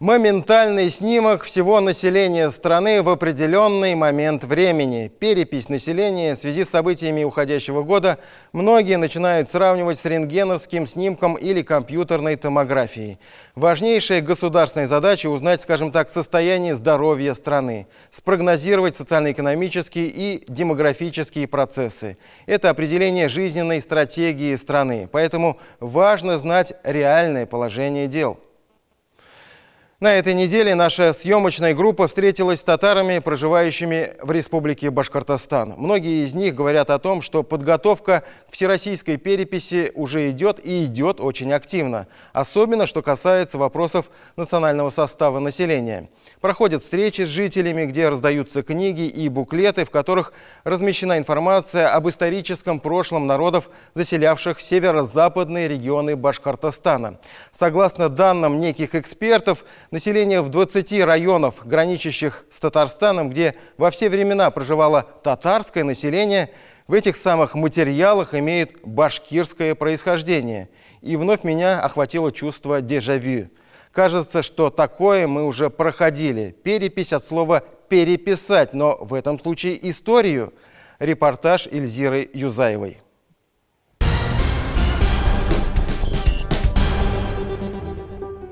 Моментальный снимок всего населения страны в определенный момент времени. Перепись населения в связи с событиями уходящего года многие начинают сравнивать с рентгеновским снимком или компьютерной томографией. Важнейшая государственная задача – узнать, скажем так, состояние здоровья страны, спрогнозировать социально-экономические и демографические процессы. Это определение жизненной стратегии страны. Поэтому важно знать реальное положение дел. На этой неделе наша съемочная группа встретилась с татарами, проживающими в Республике Башкортостан. Многие из них говорят о том, что подготовка к всероссийской переписи уже идет и идет очень активно. Особенно, что касается вопросов национального состава населения. Проходят встречи с жителями, где раздаются книги и буклеты, в которых размещена информация об историческом прошлом народов, заселявших северо-западные регионы Башкортостана. Согласно данным неких экспертов, население в 20 районах, граничащих с Татарстаном, где во все времена проживало татарское население, в этих самых материалах имеет башкирское происхождение. И вновь меня охватило чувство дежавю. Кажется, что такое мы уже проходили. Перепись от слова «переписать», но в этом случае историю. Репортаж Эльзиры Юзаевой.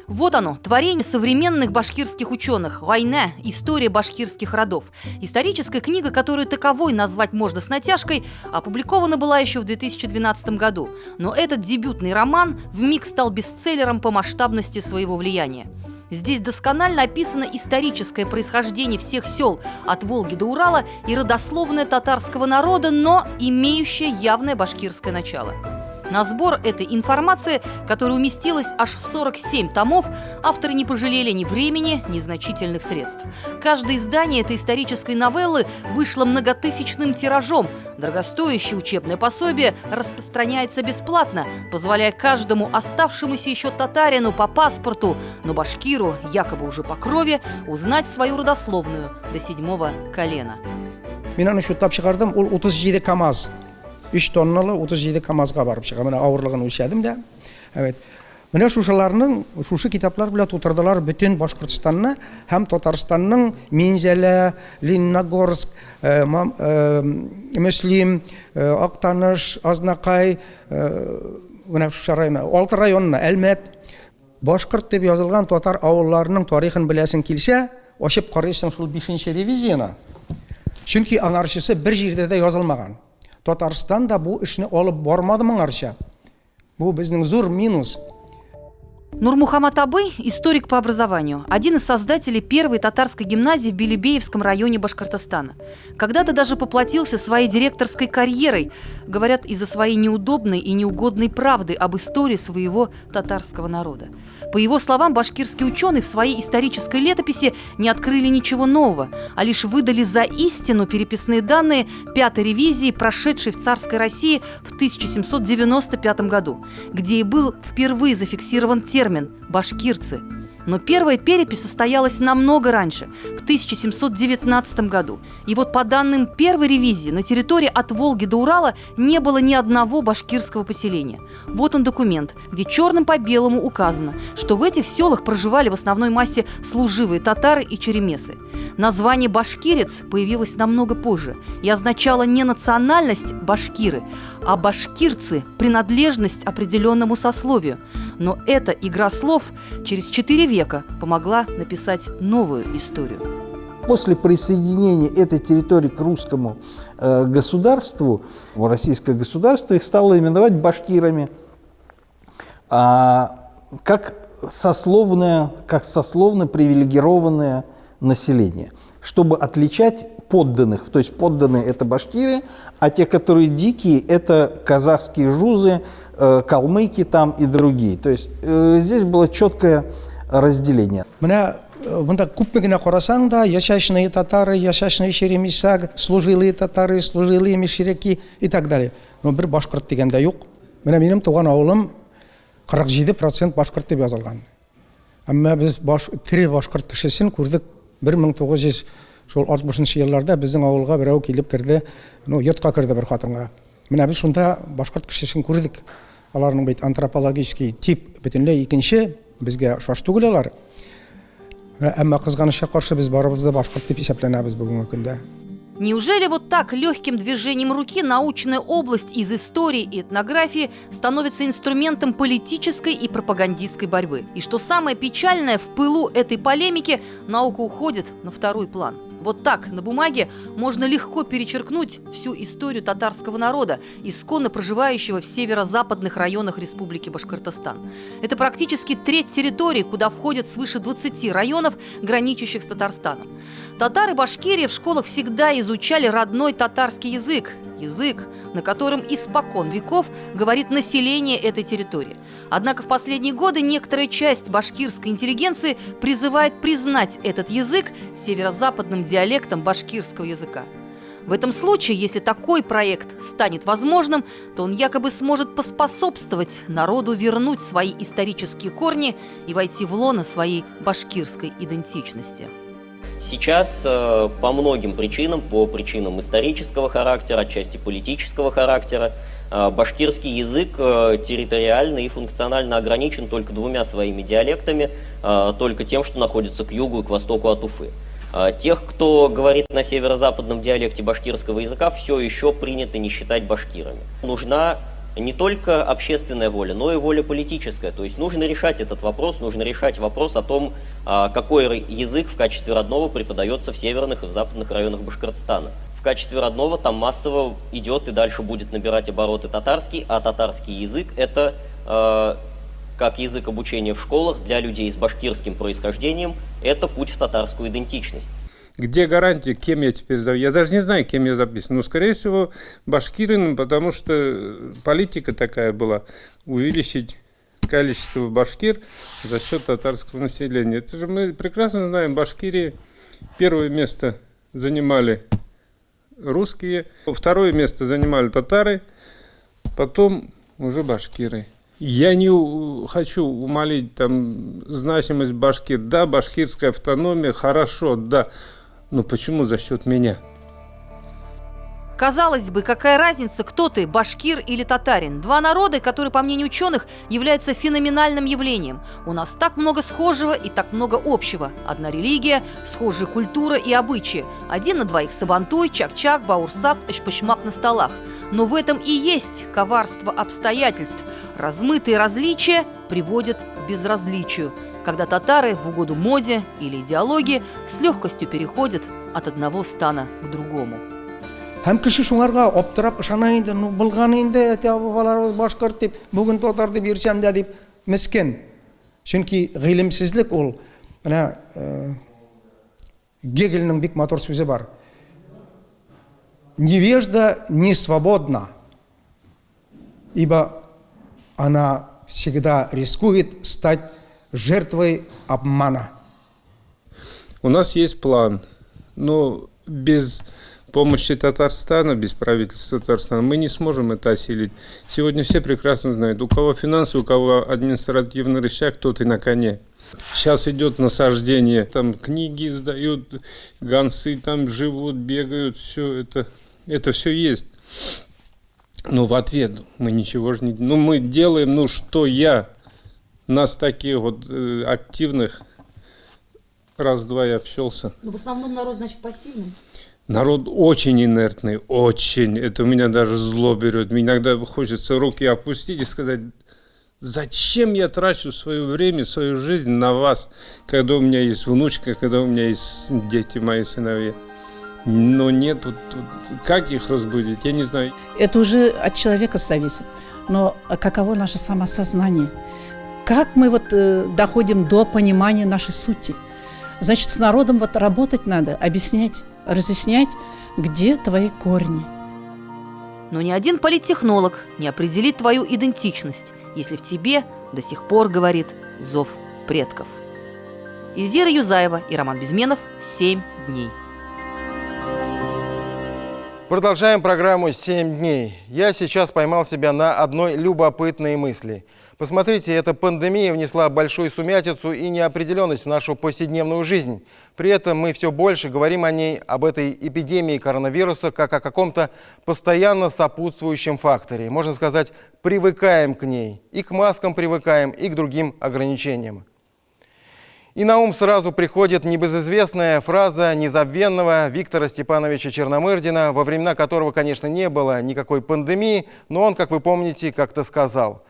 Вот оно, творение современных башкирских ученых. «Гайне. История башкирских родов». Историческая книга, которую таковой назвать можно с натяжкой, опубликована была еще в 2012 году. Но этот дебютный роман вмиг стал бестселлером по масштабности своего влияния. Здесь досконально описано историческое происхождение всех сел от Волги до Урала и родословная татарского народа, но имеющая явное башкирское начало. На сбор этой информации, которая уместилась аж в 47 томов, авторы не пожалели ни времени, ни значительных средств. Каждое издание этой исторической новеллы вышло многотысячным тиражом. Дорогостоящее учебное пособие распространяется бесплатно, позволяя каждому оставшемуся еще татарину по паспорту, но башкиру, якобы уже по крови, узнать свою родословную до 7-го колена. Мен şu kitap çıkardım, o 37 kamaz. 3 tonnalı 37 kamazga barıp çıkar. Ben ağırlığını ölçedim de. Evet. Mine şuşu kitaplar bile tutardılar bütün Başkırtistan'ı hem Tatarstan'ın Minzele, Linnagorsk, Müslim, Aktanış, Aznakay, mine şu rayona, 6 rayonuna Elmet, Başkırt deb yazılgan Tatar avullarının tarixini bilesin kilse, ашып карыйсың шул 5-нче ревизияны. Чөнки аңарчысы бер җирдә дә язылмаган. Татарстан да бу эшне алып бармады моңарча. Бу безнең зур минус. Нурмухамат Абый – историк по образованию, один из создателей первой татарской гимназии в Белебеевском районе Башкортостана. Когда-то даже поплатился своей директорской карьерой, говорят, из-за своей неудобной и неугодной правды об истории своего татарского народа. По его словам, башкирские ученые в своей исторической летописи не открыли ничего нового, а лишь выдали за истину переписные данные пятой ревизии, прошедшей в царской России в 1795 году, где и был впервые зафиксирован термин «башкирцы». Но первая перепись состоялась намного раньше, в 1719 году. И вот по данным первой ревизии на территории от Волги до Урала не было ни одного башкирского поселения. Вот он документ, где черным по белому указано, что в этих селах проживали в основной массе служивые татары и черемесы. Название «башкирец» появилось намного позже и означало не национальность башкиры, а башкирцы – принадлежность определенному сословию. Но эта игра слов через 4 века помогла написать новую историю. После присоединения этой территории к русскому государству, российское государство их стало именовать башкирами, как сословно привилегированное население, чтобы отличать подданных. То есть подданные – это башкиры, а те, которые дикие – это казахские жузы, калмыки там и другие. То есть здесь было четкое разделение. Бунда күпмегенә карасаң да, яшәшные татары, яшәшные черемисы, служилые татары, служилые мишреки и так далее. Но бер башкорт дигәндә юк. Менә минем туган авылым 47% башкорт дип язылган. Әмма без тире башкорт кешесен күрдек 1960 елларда безнең авылга берәү килеп керде, йортка керде бер хатынга. Менә без шунда башкорт кешесен күрдек. Аларның бит антропологический тип бөтенләй икенче, безгә ошаш түгел алар. Әмма кызганычка каршы без барыбыз да башкорт дип исәпләнәбез бүгенге көндә. Неужели вот так легким движением руки научная область из истории и этнографии становится инструментом политической и пропагандистской борьбы? И что самое печальное, в пылу этой полемики наука уходит на второй план. Вот так, на бумаге, можно легко перечеркнуть всю историю татарского народа, исконно проживающего в северо-западных районах Республики Башкортостан. Это практически треть территории, куда входят свыше 20 районов, граничащих с Татарстаном. Татары Башкирии в школах всегда изучали родной татарский язык. Язык, на котором испокон веков говорит население этой территории. Однако в последние годы некоторая часть башкирской интеллигенции призывает признать этот язык северо-западным диалектом башкирского языка. В этом случае, если такой проект станет возможным, то он якобы сможет поспособствовать народу вернуть свои исторические корни и войти в лоно своей башкирской идентичности. Сейчас по многим причинам, по причинам исторического характера, отчасти политического характера, башкирский язык территориально и функционально ограничен только двумя своими диалектами, только тем, что находится к югу и к востоку от Уфы. Тех, кто говорит на северо-западном диалекте башкирского языка, все еще принято не считать башкирами. Нужна не только общественная воля, но и воля политическая. То есть нужно решать этот вопрос, нужно решать вопрос о том, какой язык в качестве родного преподается в северных и в западных районах Башкортостана. В качестве родного там массово идет и дальше будет набирать обороты татарский, а татарский язык – это как язык обучения в школах для людей с башкирским происхождением, это путь в татарскую идентичность. Где гарантия, кем я теперь записан? Я даже не знаю, кем я записан. Но, скорее всего, башкирином, потому что политика такая была – увеличить количество башкир за счет татарского населения. Это же мы прекрасно знаем, Башкирии первое место занимали русские, второе место занимали татары, потом уже башкиры. Я не хочу умалить там значимость башкир. Да, башкирская автономия, хорошо, да. Но почему за счет меня? Казалось бы, какая разница, кто ты, башкир или татарин? Два народа, которые, по мнению ученых, являются феноменальным явлением. У нас так много схожего и так много общего. Одна религия, схожая культура и обычаи. Один на двоих сабантуй, чак-чак, баурсак, эшпышмак на столах. Но в этом и есть коварство обстоятельств. Размытые различия приводят к безразличию, когда татары в угоду моде или идеологии с легкостью переходят от одного стана к другому. Һәм кеше шуңарга аптырап ышана инде, ну булган инде, бабаларыбыз башкорт дип, бүген татар дип йөрсәм дә дип мескен. Чөнки гыйлемсезлек ул, менә Гегельнең бик матур сүзе бар. Невежда не свободна, ибо она всегда рискует стать жертвой обмана. У нас есть план, но без помощи Татарстана, без правительства Татарстана мы не сможем это осилить. Сегодня все прекрасно знают, у кого финансы, у кого административный рычаг, тот и на коне. Сейчас идет насаждение, там книги издают, гонцы там живут, бегают, все это все есть. Но в ответ мы ничего же не... Ну, мы делаем, ну, что нас таких вот активных, раз-два я общался. Но в основном народ, значит, пассивный? Народ очень инертный, очень. Это у меня даже зло берет. Мне иногда хочется руки опустить и сказать, зачем я трачу свое время, свою жизнь на вас, когда у меня есть внучка, когда у меня есть дети, мои сыновья. Но нет, как их разбудить, я не знаю. Это уже от человека зависит. Но каково наше самосознание? Как мы доходим до понимания нашей сути? Значит, с народом работать надо, объяснять, разъяснять, где твои корни. Но ни один политтехнолог не определит твою идентичность, если в тебе до сих пор говорит зов предков. Эльзира Юзаева и Роман Безменов. 7 дней. Продолжаем программу «7 дней». Я сейчас поймал себя на одной любопытной мысли. Посмотрите, эта пандемия внесла большую сумятицу и неопределенность в нашу повседневную жизнь. При этом мы все больше говорим о ней, об этой эпидемии коронавируса, как о каком-то постоянно сопутствующем факторе. Можно сказать, привыкаем к ней. И к маскам привыкаем, и к другим ограничениям. И на ум сразу приходит небезызвестная фраза незабвенного Виктора Степановича Черномырдина, во времена которого, конечно, не было никакой пандемии, но он, как вы помните, как-то сказал: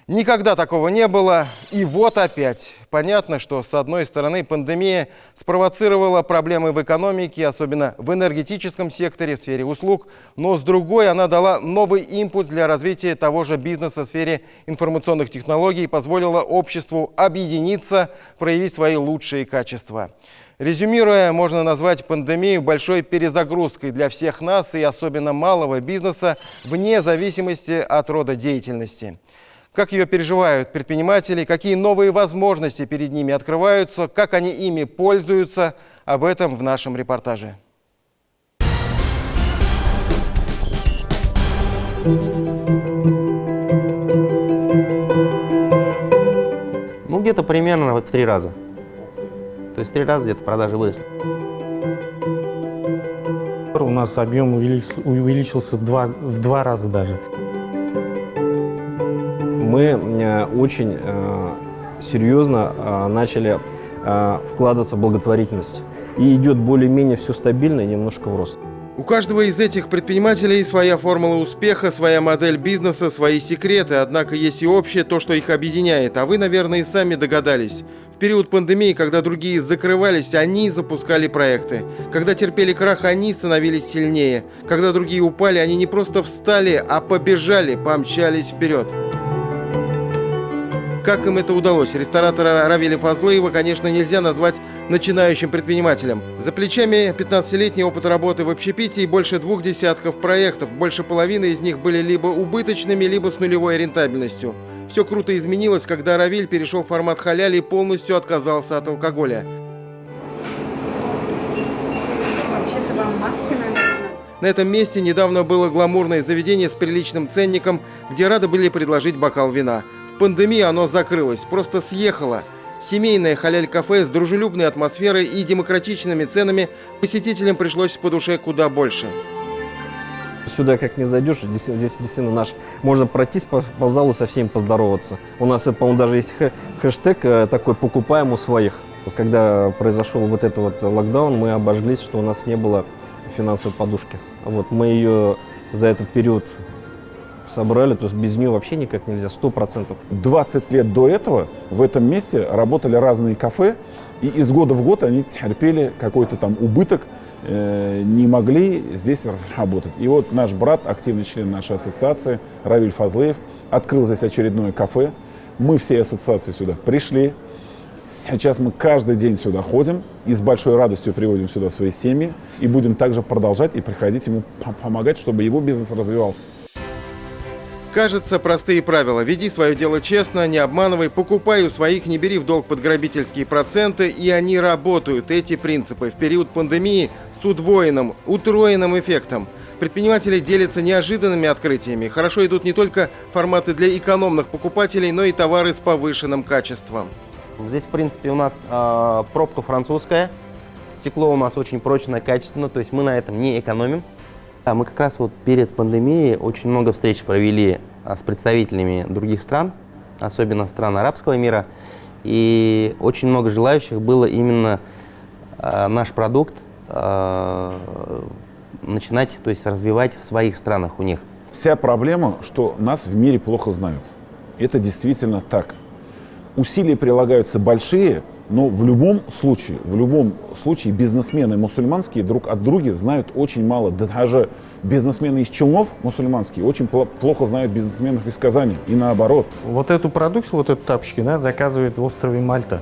«Никогда такого не было, и вот опять». Понятно, что, с одной стороны, пандемия спровоцировала проблемы в экономике, особенно в энергетическом секторе, в сфере услуг, но, с другой, она дала новый импульс для развития того же бизнеса в сфере информационных технологий и позволила обществу объединиться, проявить свои лучшие качества. Резюмируя, можно назвать пандемию большой перезагрузкой для всех нас и особенно малого бизнеса, вне зависимости от рода деятельности. Как ее переживают предприниматели, какие новые возможности перед ними открываются, как они ими пользуются, об этом в нашем репортаже. Ну, где-то примерно в 3 раза. То есть 3 раза где-то продажи выросли. У нас объем увеличился в 2 раза даже. Мы очень серьезно начали вкладываться в благотворительность. И идет более-менее все стабильно и немножко в рост. У каждого из этих предпринимателей своя формула успеха, своя модель бизнеса, свои секреты. Однако есть и общее, то, что их объединяет. А вы, наверное, и сами догадались. В период пандемии, когда другие закрывались, они запускали проекты. Когда терпели крах, они становились сильнее. Когда другие упали, они не просто встали, а побежали, помчались вперед. Как им это удалось? Ресторатора Равиля Фазлыева, конечно, нельзя назвать начинающим предпринимателем. За плечами 15-летний опыт работы в общепите и больше 2 десятков проектов. Больше половины из них были либо убыточными, либо с нулевой рентабельностью. Все круто изменилось, когда Равиль перешел в формат халяли и полностью отказался от алкоголя. Вообще-то вам маски, наверное. На этом месте недавно было гламурное заведение с приличным ценником, где рады были предложить бокал вина. В пандемии оно закрылось, просто съехало. Семейное халяль-кафе с дружелюбной атмосферой и демократичными ценами посетителям пришлось по душе куда больше. Сюда как не зайдешь, здесь действительно можно пройтись по залу со всеми поздороваться. У нас, по-моему, даже есть хэштег такой «покупаем у своих». Когда произошел вот этот вот локдаун, мы обожглись, что у нас не было финансовой подушки. Вот, мы ее за этот период собрали, то есть без нее вообще никак нельзя, 100%. 20 лет до этого в этом месте работали разные кафе, и из года в год они терпели какой-то там убыток, не могли здесь работать. И вот наш брат, активный член нашей ассоциации, Равиль Фазлеев, открыл здесь очередное кафе. Мы всей ассоциации сюда пришли. Сейчас мы каждый день сюда ходим и с большой радостью приводим сюда свои семьи. И будем также продолжать и приходить ему помогать, чтобы его бизнес развивался. Кажется, простые правила. Веди свое дело честно, не обманывай, покупай у своих, не бери в долг под грабительские проценты. И они работают, эти принципы, в период пандемии с удвоенным, утроенным эффектом. Предприниматели делятся неожиданными открытиями. Хорошо идут не только форматы для экономных покупателей, но и товары с повышенным качеством. Здесь, в принципе, у нас пробка французская, стекло у нас очень прочное, качественное, то есть мы на этом не экономим. Мы как раз вот перед пандемией очень много встреч провели с представителями других стран, особенно стран арабского мира, и очень много желающих было именно наш продукт начинать, то есть развивать в своих странах у них. Вся проблема, что нас в мире плохо знают. Это действительно так. Усилия прилагаются большие, но в любом случае бизнесмены мусульманские друг от друга знают очень мало. Да даже бизнесмены из Челнов мусульманские очень плохо знают бизнесменов из Казани и наоборот. Вот эту продукцию, вот эту тапочки, заказывают в острове Мальта.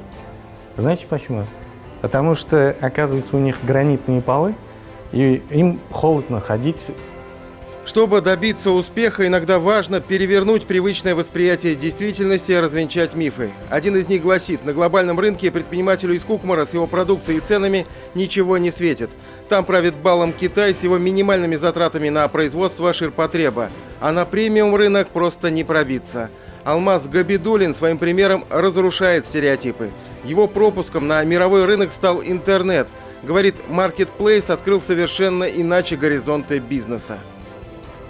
Знаете почему? Потому что, оказывается, у них гранитные полы, и им холодно ходить. Чтобы добиться успеха, иногда важно перевернуть привычное восприятие действительности и развенчать мифы. Один из них гласит: на глобальном рынке предпринимателю из Кукмара с его продукцией и ценами ничего не светит. Там правит балом Китай с его минимальными затратами на производство ширпотреба. А на премиум рынок просто не пробиться. Алмаз Габидуллин своим примером разрушает стереотипы. Его пропуском на мировой рынок стал интернет. Говорит, Marketplace открыл совершенно иначе горизонты бизнеса.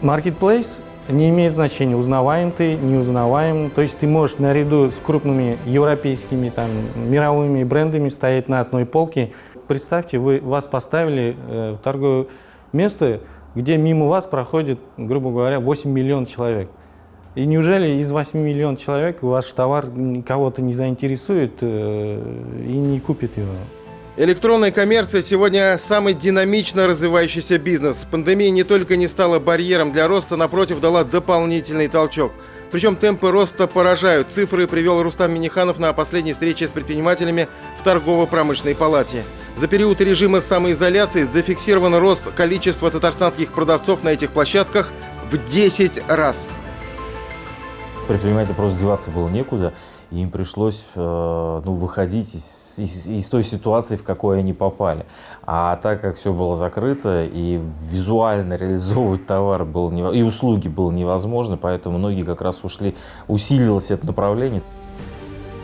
Marketplace не имеет значения, узнаваем ты, не узнаваем. То есть ты можешь наряду с крупными европейскими, мировыми брендами стоять на одной полке. Представьте, вас поставили в торговое место, где мимо вас проходит, грубо говоря, 8 миллионов человек. И неужели из 8 миллионов человек ваш товар кого-то не заинтересует и не купит его? Электронная коммерция сегодня самый динамично развивающийся бизнес. Пандемия не только не стала барьером для роста, напротив, дала дополнительный толчок. Причем темпы роста поражают. Цифры привел Рустам Минниханов на последней встрече с предпринимателями в торгово-промышленной палате. За период режима самоизоляции зафиксирован рост количества татарстанских продавцов на этих площадках в 10 раз. Предпринимателям просто деваться было некуда, и им пришлось выходить из той ситуации, в какой они попали. А так как все было закрыто, и визуально реализовывать товар было и услуги было невозможно, поэтому многие как раз усилилось это направление.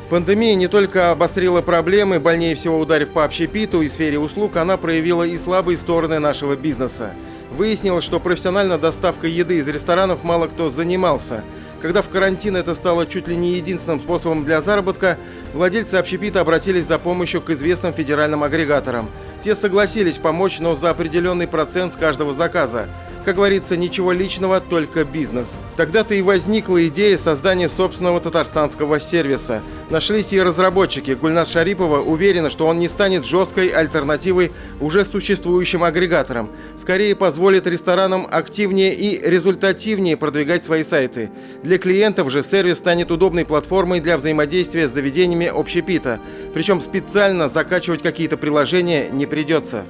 Пандемия не только обострила проблемы, больнее всего ударив по общепиту и сфере услуг, она проявила и слабые стороны нашего бизнеса. Выяснилось, что профессионально доставкой еды из ресторанов мало кто занимался. Когда в карантин это стало чуть ли не единственным способом для заработка, владельцы общепита обратились за помощью к известным федеральным агрегаторам. Те согласились помочь, но за определенный процент с каждого заказа. Как говорится, ничего личного, только бизнес. Тогда-то и возникла идея создания собственного татарстанского сервиса. Нашлись и разработчики. Гульназ Шарипова уверена, что он не станет жесткой альтернативой уже существующим агрегаторам. Скорее позволит ресторанам активнее и результативнее продвигать свои сайты. Для клиентов же сервис станет удобной платформой для взаимодействия с заведениями общепита. Причем специально закачивать какие-то приложения не придется.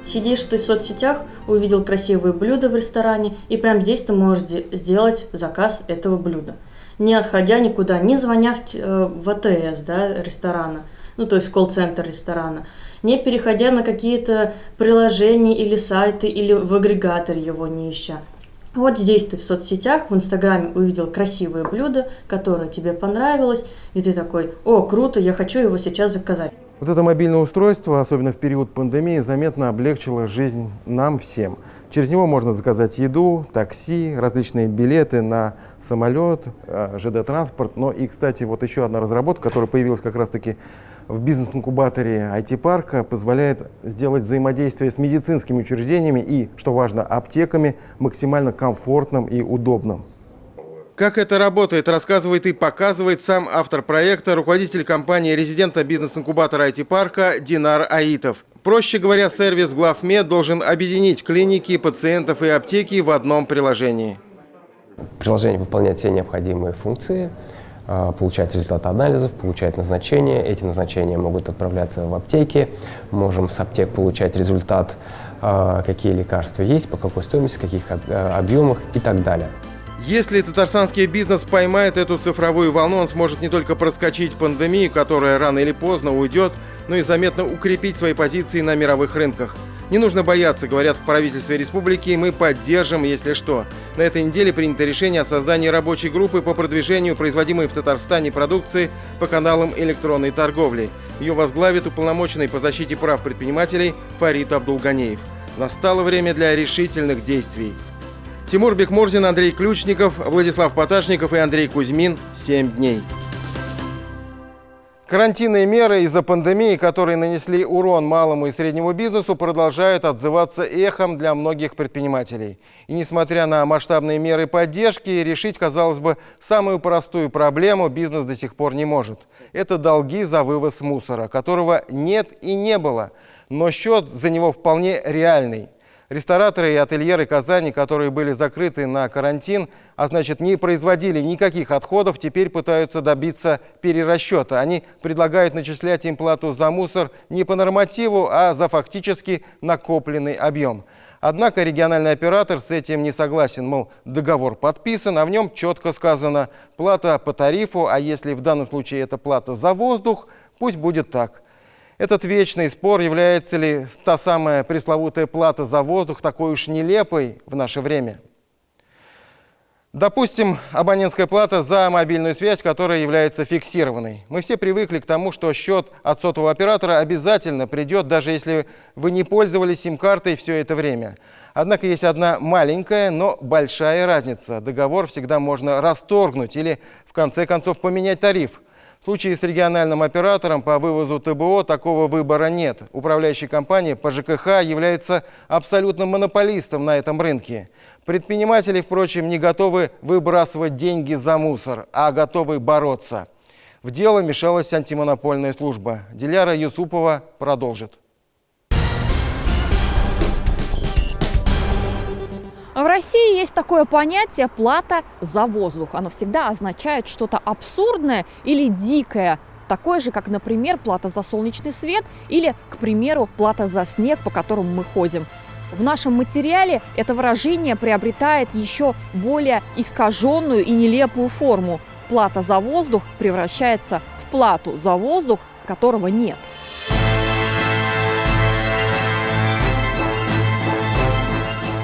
Сидишь ты в соцсетях, увидел красивые блюда в ресторане, и здесь ты можешь сделать заказ этого блюда. Не отходя никуда, не звоня в АТС ресторана, то есть колл-центр ресторана, не переходя на какие-то приложения или сайты, или в агрегаторе его не ища. Вот здесь ты в соцсетях, в Инстаграме увидел красивое блюдо, которое тебе понравилось, и ты такой: о, круто, я хочу его сейчас заказать. Вот это мобильное устройство, особенно в период пандемии, заметно облегчило жизнь нам всем. Через него можно заказать еду, такси, различные билеты на самолет, ЖД-транспорт. Но и, кстати, вот еще одна разработка, которая появилась как раз-таки в бизнес-инкубаторе IT-парка, позволяет сделать взаимодействие с медицинскими учреждениями и, что важно, аптеками максимально комфортным и удобным. Как это работает, рассказывает и показывает сам автор проекта, руководитель компании резидента бизнес-инкубатора IT-парка Динар Аитов. Проще говоря, сервис Главмед должен объединить клиники, пациентов и аптеки в одном приложении. Приложение выполняет все необходимые функции, получает результаты анализов, получает назначения. Эти назначения могут отправляться в аптеки. Можем с аптек получать результат, какие лекарства есть, по какой стоимости, в каких объемах и так далее. Если татарстанский бизнес поймает эту цифровую волну, он сможет не только проскочить пандемию, которая рано или поздно уйдет, но и заметно укрепить свои позиции на мировых рынках. Не нужно бояться, говорят в правительстве республики, мы поддержим, если что. На этой неделе принято решение о создании рабочей группы по продвижению производимой в Татарстане продукции по каналам электронной торговли. Ее возглавит уполномоченный по защите прав предпринимателей Фарид Абдулганеев. Настало время для решительных действий. Тимур Бекмурзин, Андрей Ключников, Владислав Поташников и Андрей Кузьмин. 7 дней. Карантинные меры из-за пандемии, которые нанесли урон малому и среднему бизнесу, продолжают отзываться эхом для многих предпринимателей. И несмотря на масштабные меры поддержки, решить, казалось бы, самую простую проблему бизнес до сих пор не может. Это долги за вывоз мусора, которого нет и не было. Но счет за него вполне реальный. Рестораторы и ательеры Казани, которые были закрыты на карантин, а значит не производили никаких отходов, теперь пытаются добиться перерасчета. Они предлагают начислять им плату за мусор не по нормативу, а за фактически накопленный объем. Однако региональный оператор с этим не согласен, мол, договор подписан, а в нем четко сказано плата по тарифу, а если в данном случае это плата за воздух, пусть будет так. Этот вечный спор, является ли та самая пресловутая плата за воздух такой уж нелепой в наше время. Допустим, абонентская плата за мобильную связь, которая является фиксированной. Мы все привыкли к тому, что счет от сотового оператора обязательно придет, даже если вы не пользовались сим-картой все это время. Однако есть одна маленькая, но большая разница. Договор всегда можно расторгнуть или, в конце концов, поменять тариф. В случае с региональным оператором по вывозу ТБО такого выбора нет. Управляющая компания по ЖКХ является абсолютным монополистом на этом рынке. Предприниматели, впрочем, не готовы выбрасывать деньги за мусор, а готовы бороться. В дело вмешалась антимонопольная служба. Диляра Юсупова продолжит. В России есть такое понятие «плата за воздух». Оно всегда означает что-то абсурдное или дикое. Такое же, как, например, плата за солнечный свет или, к примеру, плата за снег, по которому мы ходим. В нашем материале это выражение приобретает еще более искаженную и нелепую форму. Плата за воздух превращается в плату за воздух, которого нет.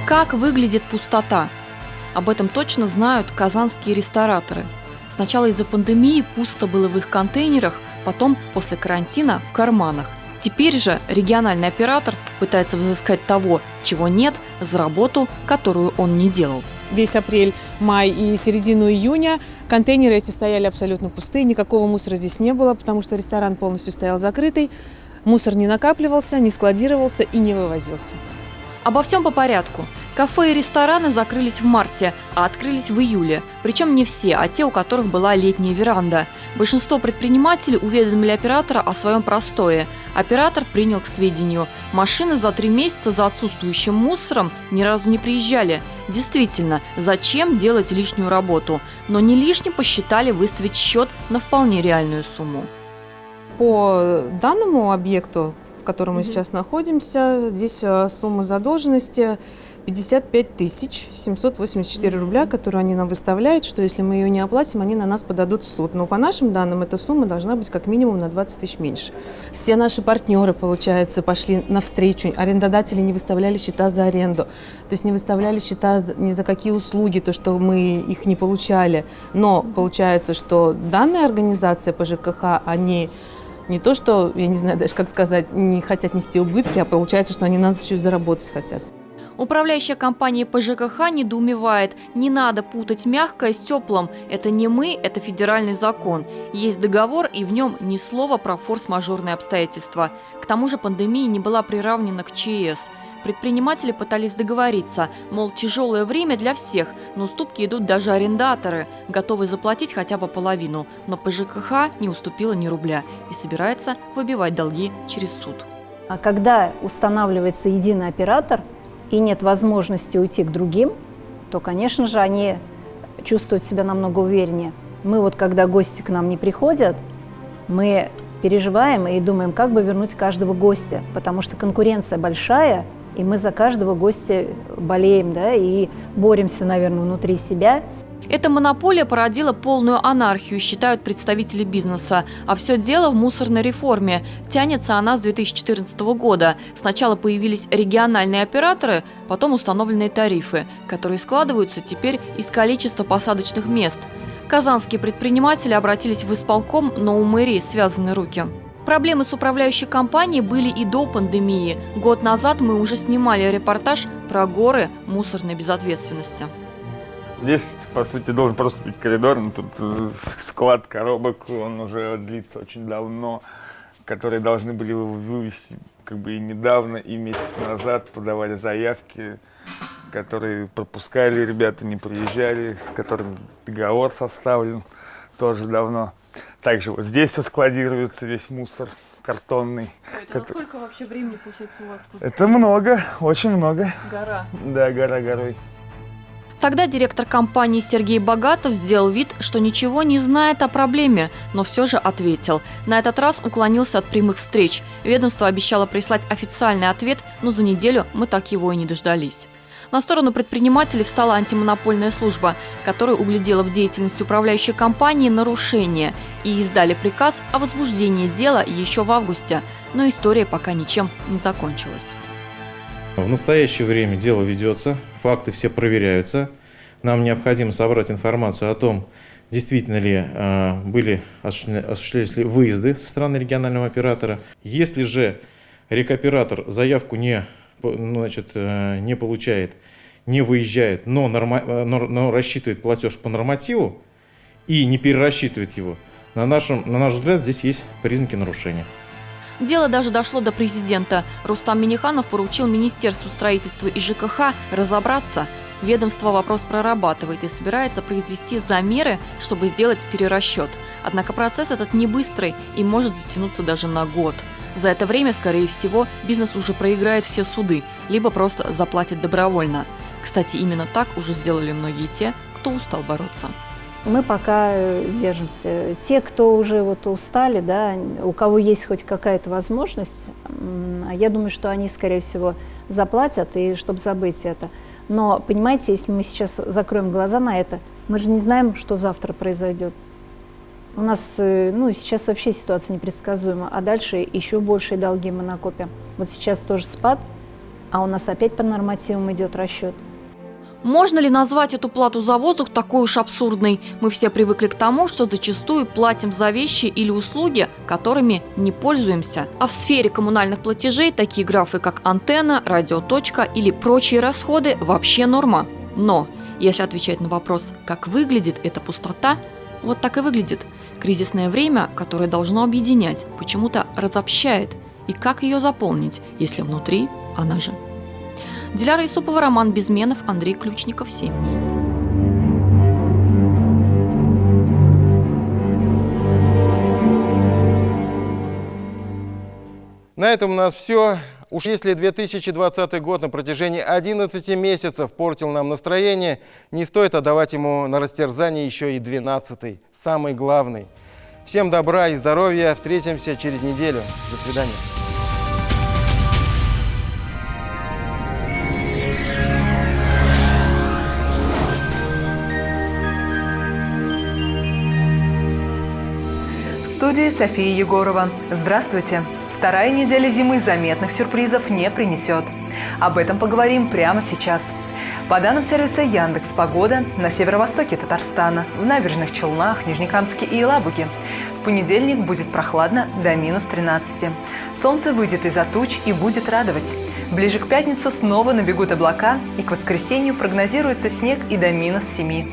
Как выглядит пустота? Об этом точно знают казанские рестораторы. Сначала из-за пандемии пусто было в их контейнерах, потом после карантина в карманах. Теперь же региональный оператор пытается взыскать того, чего нет, за работу, которую он не делал. Весь апрель, май и середину июня контейнеры эти стояли абсолютно пустые, никакого мусора здесь не было, потому что ресторан полностью стоял закрытый. Мусор не накапливался, не складировался и не вывозился. Обо всем по порядку. Кафе и рестораны закрылись в марте, а открылись в июле. Причем не все, а те, у которых была летняя веранда. Большинство предпринимателей уведомили оператора о своем простое. Оператор принял к сведению. Машины за 3 месяца за отсутствующим мусором ни разу не приезжали. Действительно, зачем делать лишнюю работу? Но не лишним посчитали выставить счет на вполне реальную сумму. По данному объекту, в котором мы сейчас находимся, здесь сумма задолженности 55 784 рубля, которую они нам выставляют, что если мы ее не оплатим, они на нас подадут в суд. Но по нашим данным, эта сумма должна быть как минимум на 20 тысяч меньше. Все наши партнеры, получается, пошли навстречу. Арендодатели не выставляли счета за аренду, то есть не выставляли счета ни за какие услуги, то, что мы их не получали. Но получается, что данная организация по ЖКХ, они не то, что, я не знаю даже как сказать, не хотят нести убытки, а получается, что они на нас еще и заработать хотят. Управляющая компания по ЖКХ недоумевает. Не надо путать мягкое с теплым. Это не мы, это федеральный закон. Есть договор, и в нем ни слова про форс-мажорные обстоятельства. К тому же пандемия не была приравнена к ЧС. Предприниматели пытались договориться, мол, тяжелое время для всех, на уступки идут даже арендаторы, готовы заплатить хотя бы половину, но ПЖКХ не уступила ни рубля и собирается выбивать долги через суд. А когда устанавливается единый оператор и нет возможности уйти к другим, то, конечно же, они чувствуют себя намного увереннее. Мы вот, когда гости к нам не приходят, мы переживаем и думаем, как бы вернуть каждого гостя, потому что конкуренция большая, и мы за каждого гостя болеем, да, и боремся, наверное, внутри себя. Эта монополия породила полную анархию, считают представители бизнеса. А все дело в мусорной реформе. Тянется она с 2014 года. Сначала появились региональные операторы, потом установленные тарифы, которые складываются теперь из количества посадочных мест. Казанские предприниматели обратились в исполком, но у мэрии связаны руки. Проблемы с управляющей компанией были и до пандемии. Год назад мы уже снимали репортаж про горы мусорной безответственности. Здесь, по сути, должен просто быть коридор, но тут склад коробок, он уже длится очень давно, которые должны были вывести как бы и недавно, и месяц назад подавали заявки, которые пропускали ребята, не приезжали, с которыми договор составлен тоже давно. Также вот здесь все складируется, весь мусор картонный. Сколько вообще времени получается у вас тут? Это много, очень много. Гора. Да, гора горой. Тогда директор компании Сергей Богатов сделал вид, что ничего не знает о проблеме, но все же ответил. На этот раз уклонился от прямых встреч. Ведомство обещало прислать официальный ответ, но за неделю мы так его и не дождались. На сторону предпринимателей встала антимонопольная служба, которая углядела в деятельности управляющей компании нарушения и издали приказ о возбуждении дела еще в августе, но история пока ничем не закончилась. В настоящее время дело ведется, факты все проверяются. Нам необходимо собрать информацию о том, действительно ли осуществлялись ли выезды со стороны регионального оператора. Если же рекоператор заявку не получает, не выезжает, но рассчитывает платеж по нормативу и не перерасчитывает его, на наш взгляд, здесь есть признаки нарушения. Дело даже дошло до президента. Рустам Минниханов поручил Министерству строительства и ЖКХ разобраться. Ведомство вопрос прорабатывает и собирается произвести замеры, чтобы сделать перерасчет. Однако процесс этот не быстрый и может затянуться даже на год. За это время, скорее всего, бизнес уже проиграет все суды, либо просто заплатит добровольно. Кстати, именно так уже сделали многие те, кто устал бороться. Мы пока держимся. Те, кто уже вот устали, да, у кого есть хоть какая-то возможность, я думаю, что они, скорее всего, заплатят, и чтобы забыть это. Но, понимаете, если мы сейчас закроем глаза на это, мы же не знаем, что завтра произойдет. У нас сейчас вообще ситуация непредсказуема, а дальше еще большие долги мы накопим. Вот сейчас тоже спад, а у нас опять по нормативам идет расчет. Можно ли назвать эту плату за воздух такой уж абсурдной? Мы все привыкли к тому, что зачастую платим за вещи или услуги, которыми не пользуемся. А в сфере коммунальных платежей такие графы, как антенна, радиоточка или прочие расходы, вообще норма. Но если отвечать на вопрос, как выглядит эта пустота, вот так и выглядит. Кризисное время, которое должно объединять, почему-то разобщает. И как ее заполнить, если внутри она же? Диляра Исупова, Роман Безменов, Андрей Ключников, 7 дней. На этом у нас все. Уж если 2020 год на протяжении 11 месяцев портил нам настроение, не стоит отдавать ему на растерзание еще и 12-й, самый главный. Всем добра и здоровья. Встретимся через неделю. До свидания. В студии София Егорова. Здравствуйте! Вторая неделя зимы заметных сюрпризов не принесет. Об этом поговорим прямо сейчас. По данным сервиса Яндекс.Погода, на северо-востоке Татарстана, в Набережных Челнах, Нижнекамске и Елабуге в понедельник будет прохладно до -13. Солнце выйдет из-за туч и будет радовать. Ближе к пятницу снова набегут облака, и к воскресенью прогнозируется снег и до -7.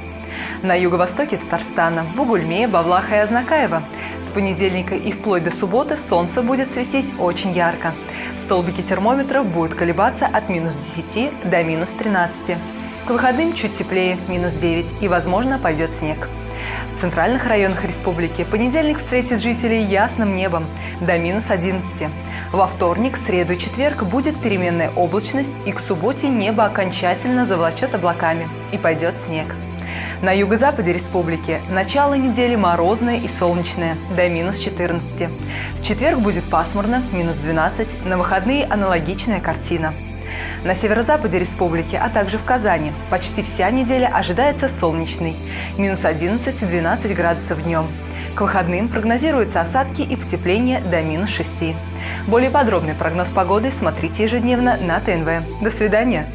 На юго-востоке Татарстана, в Бугульме, Бавлаха и Азнакаево с понедельника и вплоть до субботы солнце будет светить очень ярко. С столбики термометров будут колебаться от минус 10 до минус 13. К выходным чуть теплее, минус 9, и, возможно, пойдет снег. В центральных районах республики понедельник встретит жителей ясным небом до минус 11. Во вторник, среду и четверг будет переменная облачность, и к субботе небо окончательно заволочет облаками, и пойдет снег. На юго-западе республики начало недели морозное и солнечное, до минус 14. В четверг будет пасмурно, минус 12, на выходные аналогичная картина. На северо-западе республики, а также в Казани, почти вся неделя ожидается солнечной, минус 11-12 градусов днем. К выходным прогнозируются осадки и потепление до минус 6. Более подробный прогноз погоды смотрите ежедневно на ТНВ. До свидания!